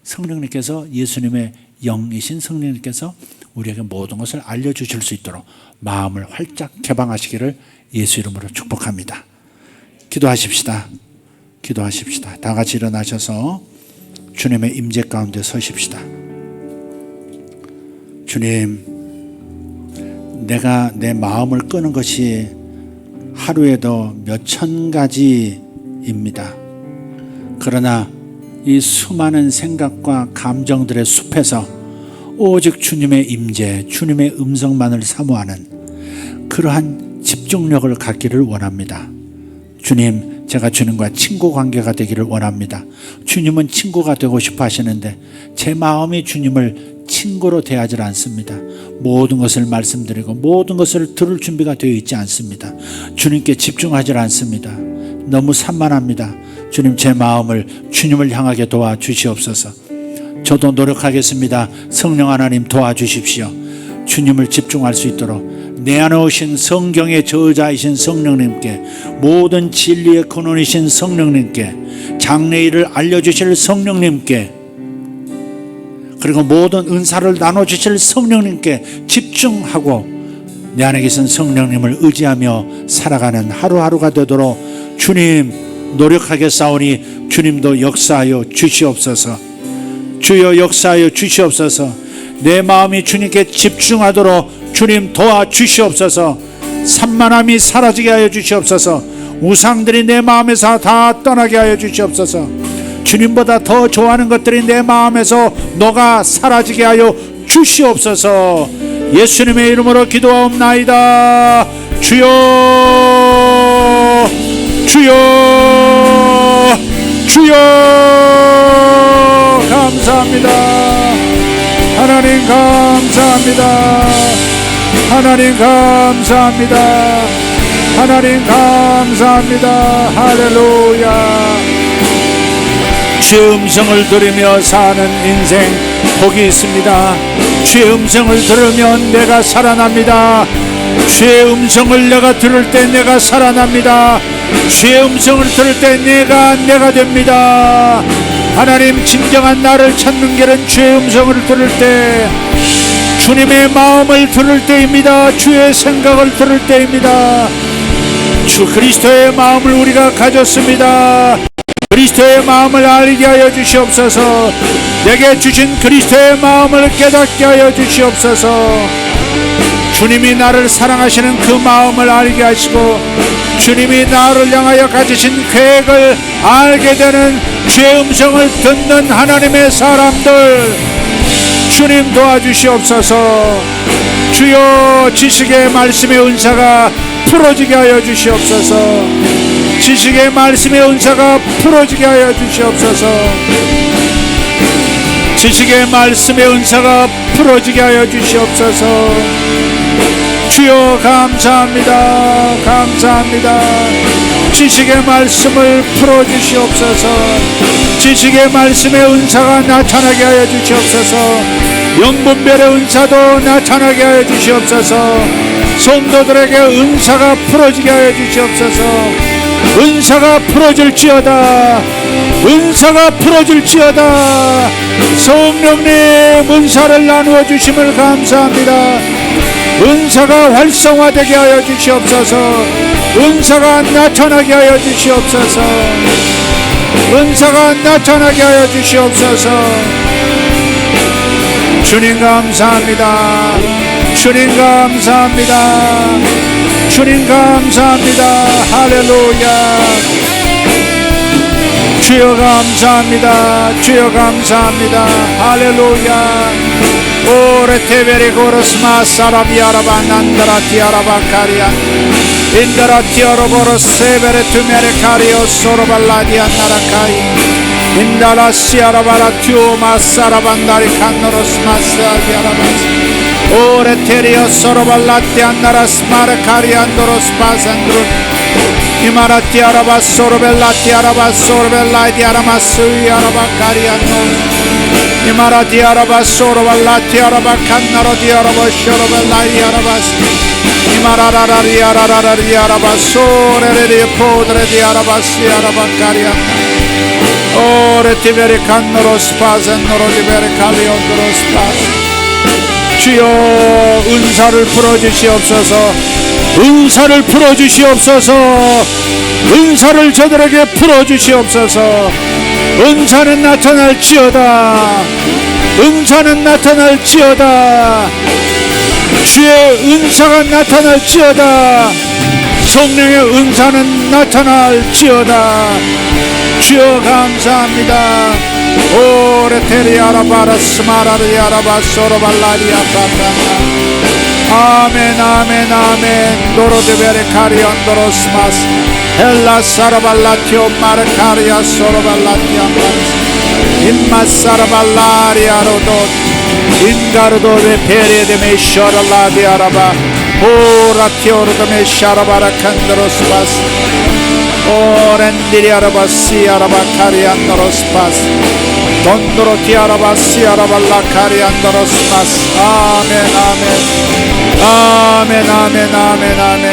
성령님께서, 예수님의 영이신 성령님께서 우리에게 모든 것을 알려주실 수 있도록 마음을 활짝 개방하시기를 예수 이름으로 축복합니다. 기도하십시다. 기도하십시다. 다 같이 일어나셔서 주님의 임재 가운데 서십시다. 주님, 내가 내 마음을 끄는 것이 하루에도 몇천 가지입니다. 그러나 이 수많은 생각과 감정들의 숲에서 오직 주님의 임재, 주님의 음성만을 사모하는 그러한 집중력을 갖기를 원합니다. 주님, 제가 주님과 친구 관계가 되기를 원합니다. 주님은 친구가 되고 싶어 하시는데 제 마음이 주님을 친구로 대하지 않습니다. 모든 것을 말씀드리고 모든 것을 들을 준비가 되어 있지 않습니다. 주님께 집중하지 않습니다. 너무 산만합니다. 주님, 제 마음을 주님을 향하게 도와주시옵소서. 저도 노력하겠습니다. 성령 하나님 도와주십시오. 주님을 집중할 수 있도록 내 안에 오신 성경의 저자이신 성령님께, 모든 진리의 근원이신 성령님께, 장래일을 알려주실 성령님께, 그리고 모든 은사를 나눠주실 성령님께 집중하고 내 안에 계신 성령님을 의지하며 살아가는 하루하루가 되도록 주님 노력하겠사오니 주님도 역사하여 주시옵소서. 주여 역사하여 주시옵소서. 내 마음이 주님께 집중하도록 주님 도와주시옵소서. 산만함이 사라지게 하여 주시옵소서. 우상들이 내 마음에서 다 떠나게 하여 주시옵소서. 주님보다 더 좋아하는 것들이 내 마음에서 녹아 사라지게 하여 주시옵소서. 예수님의 이름으로 기도하옵나이다. 주여, 주여, 주여. 감사합니다. 하나님 감사합니다. 하나님 감사합니다. 하나님 감사합니다. 할렐루야. 주의 음성을 들으며 사는 인생 복이 있습니다. 주의 음성을 들으면 내가 살아납니다. 주의 음성을 내가 들을 때 내가 살아납니다. 주의 음성을 들을 때 내가 됩니다. 하나님, 진정한 나를 찾는 길은 주의 음성을 들을 때, 주님의 마음을 들을 때입니다. 주의 생각을 들을 때입니다. 주 그리스도의 마음을 우리가 가졌습니다. 그리스도의 마음을 알게 하여 주시옵소서. 내게 주신 그리스도의 마음을 깨닫게 하여 주시옵소서. 주님이 나를 사랑하시는 그 마음을 알게 하시고 주님이 나를 향하여 가지신 계획을 알게 되는 주의 음성을 듣는 하나님의 사람들, 주님 도와주시옵소서. 주여, 지식의 말씀의 은사가 풀어지게 하여 주시옵소서. 지식의 말씀의 은사가 풀어지게 하여 주시옵소서. 지식의 말씀의 은사가 풀어지게 하여 주시옵소서. 주여 감사합니다. 감사합니다. 지식의 말씀을 풀어주시옵소서. 지식의 말씀의 은사가 나타나게 하여 주시옵소서. 영분별의 은사도 나타나게 하여 주시옵소서. 성도들에게 은사가 풀어지게 하여 주시옵소서. 은사가 풀어질지어다. 은사가 풀어질지어다. 성령님 은사를 나누어 주심을 감사합니다. 은사가 활성화되게 하여 주시옵소서. 은사가 나타나게 하여 주시옵소서. 은사가 나타나게 하여 주시옵소서. 주님 감사합니다. 주님 감사합니다. 주님 감사합니다. 할렐루야. 주여 감사합니다. 주여 감사합니다. 할렐루야. 오레테베리 고로스마 사라비아라바 난다라티아라바카리아 인다라티아로보로세베레 투메레카리오 소로발라디아 나라카이 인다라시아라바라티오마 사라반다리 칸노로스마사디아라바스 오레테리오 소로발라티아 나라스마르카리안도로스파산드룬 이마라티아라바 소로벨라티아라바 소로벨라이디아라마스이아라바카리안노 이마라 디아라바 소로발라 디아라바 칸나로 디아라바 쇼로발라 이아라바스 이마라라라 리아라라라 리아라바 소레레리 포드레 디아라바 시아라바 카리아 오레 티베리 칸노로 스파센 노로 디베리 칼리온도로 스파스 주여 은사를 풀어주시옵소서 은사를 풀어주시옵소서 은사를 저들에게 풀어주시옵소서 은사는 나타날지어다 은사는 나타날지어다 주의 은사가 나타날지어다 성령의 은사는 나타날지어다 주여 감사합니다 오레테리아라바라 스마라리아라바 소로발라리아카타나 아멘 아멘 아멘 도로데베레 카리온도로스마스 헬라사라발라티오 마르카리아 소로발라티아마스 인마사라발라리아로도 인가르도베 페레데메 쇼랄라디아라바 오라티오르도메 샤라바라 칸도로스마스 오렌디리아라바 시아라바 카리안도로스마스 돈도로 티아라바 시아라발라 카리안도로스마스 아멘 아멘 아멘 아멘 아멘 아멘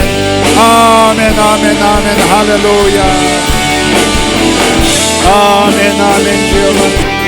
아멘 아멘 아멘 할렐루야 아멘 아멘 주여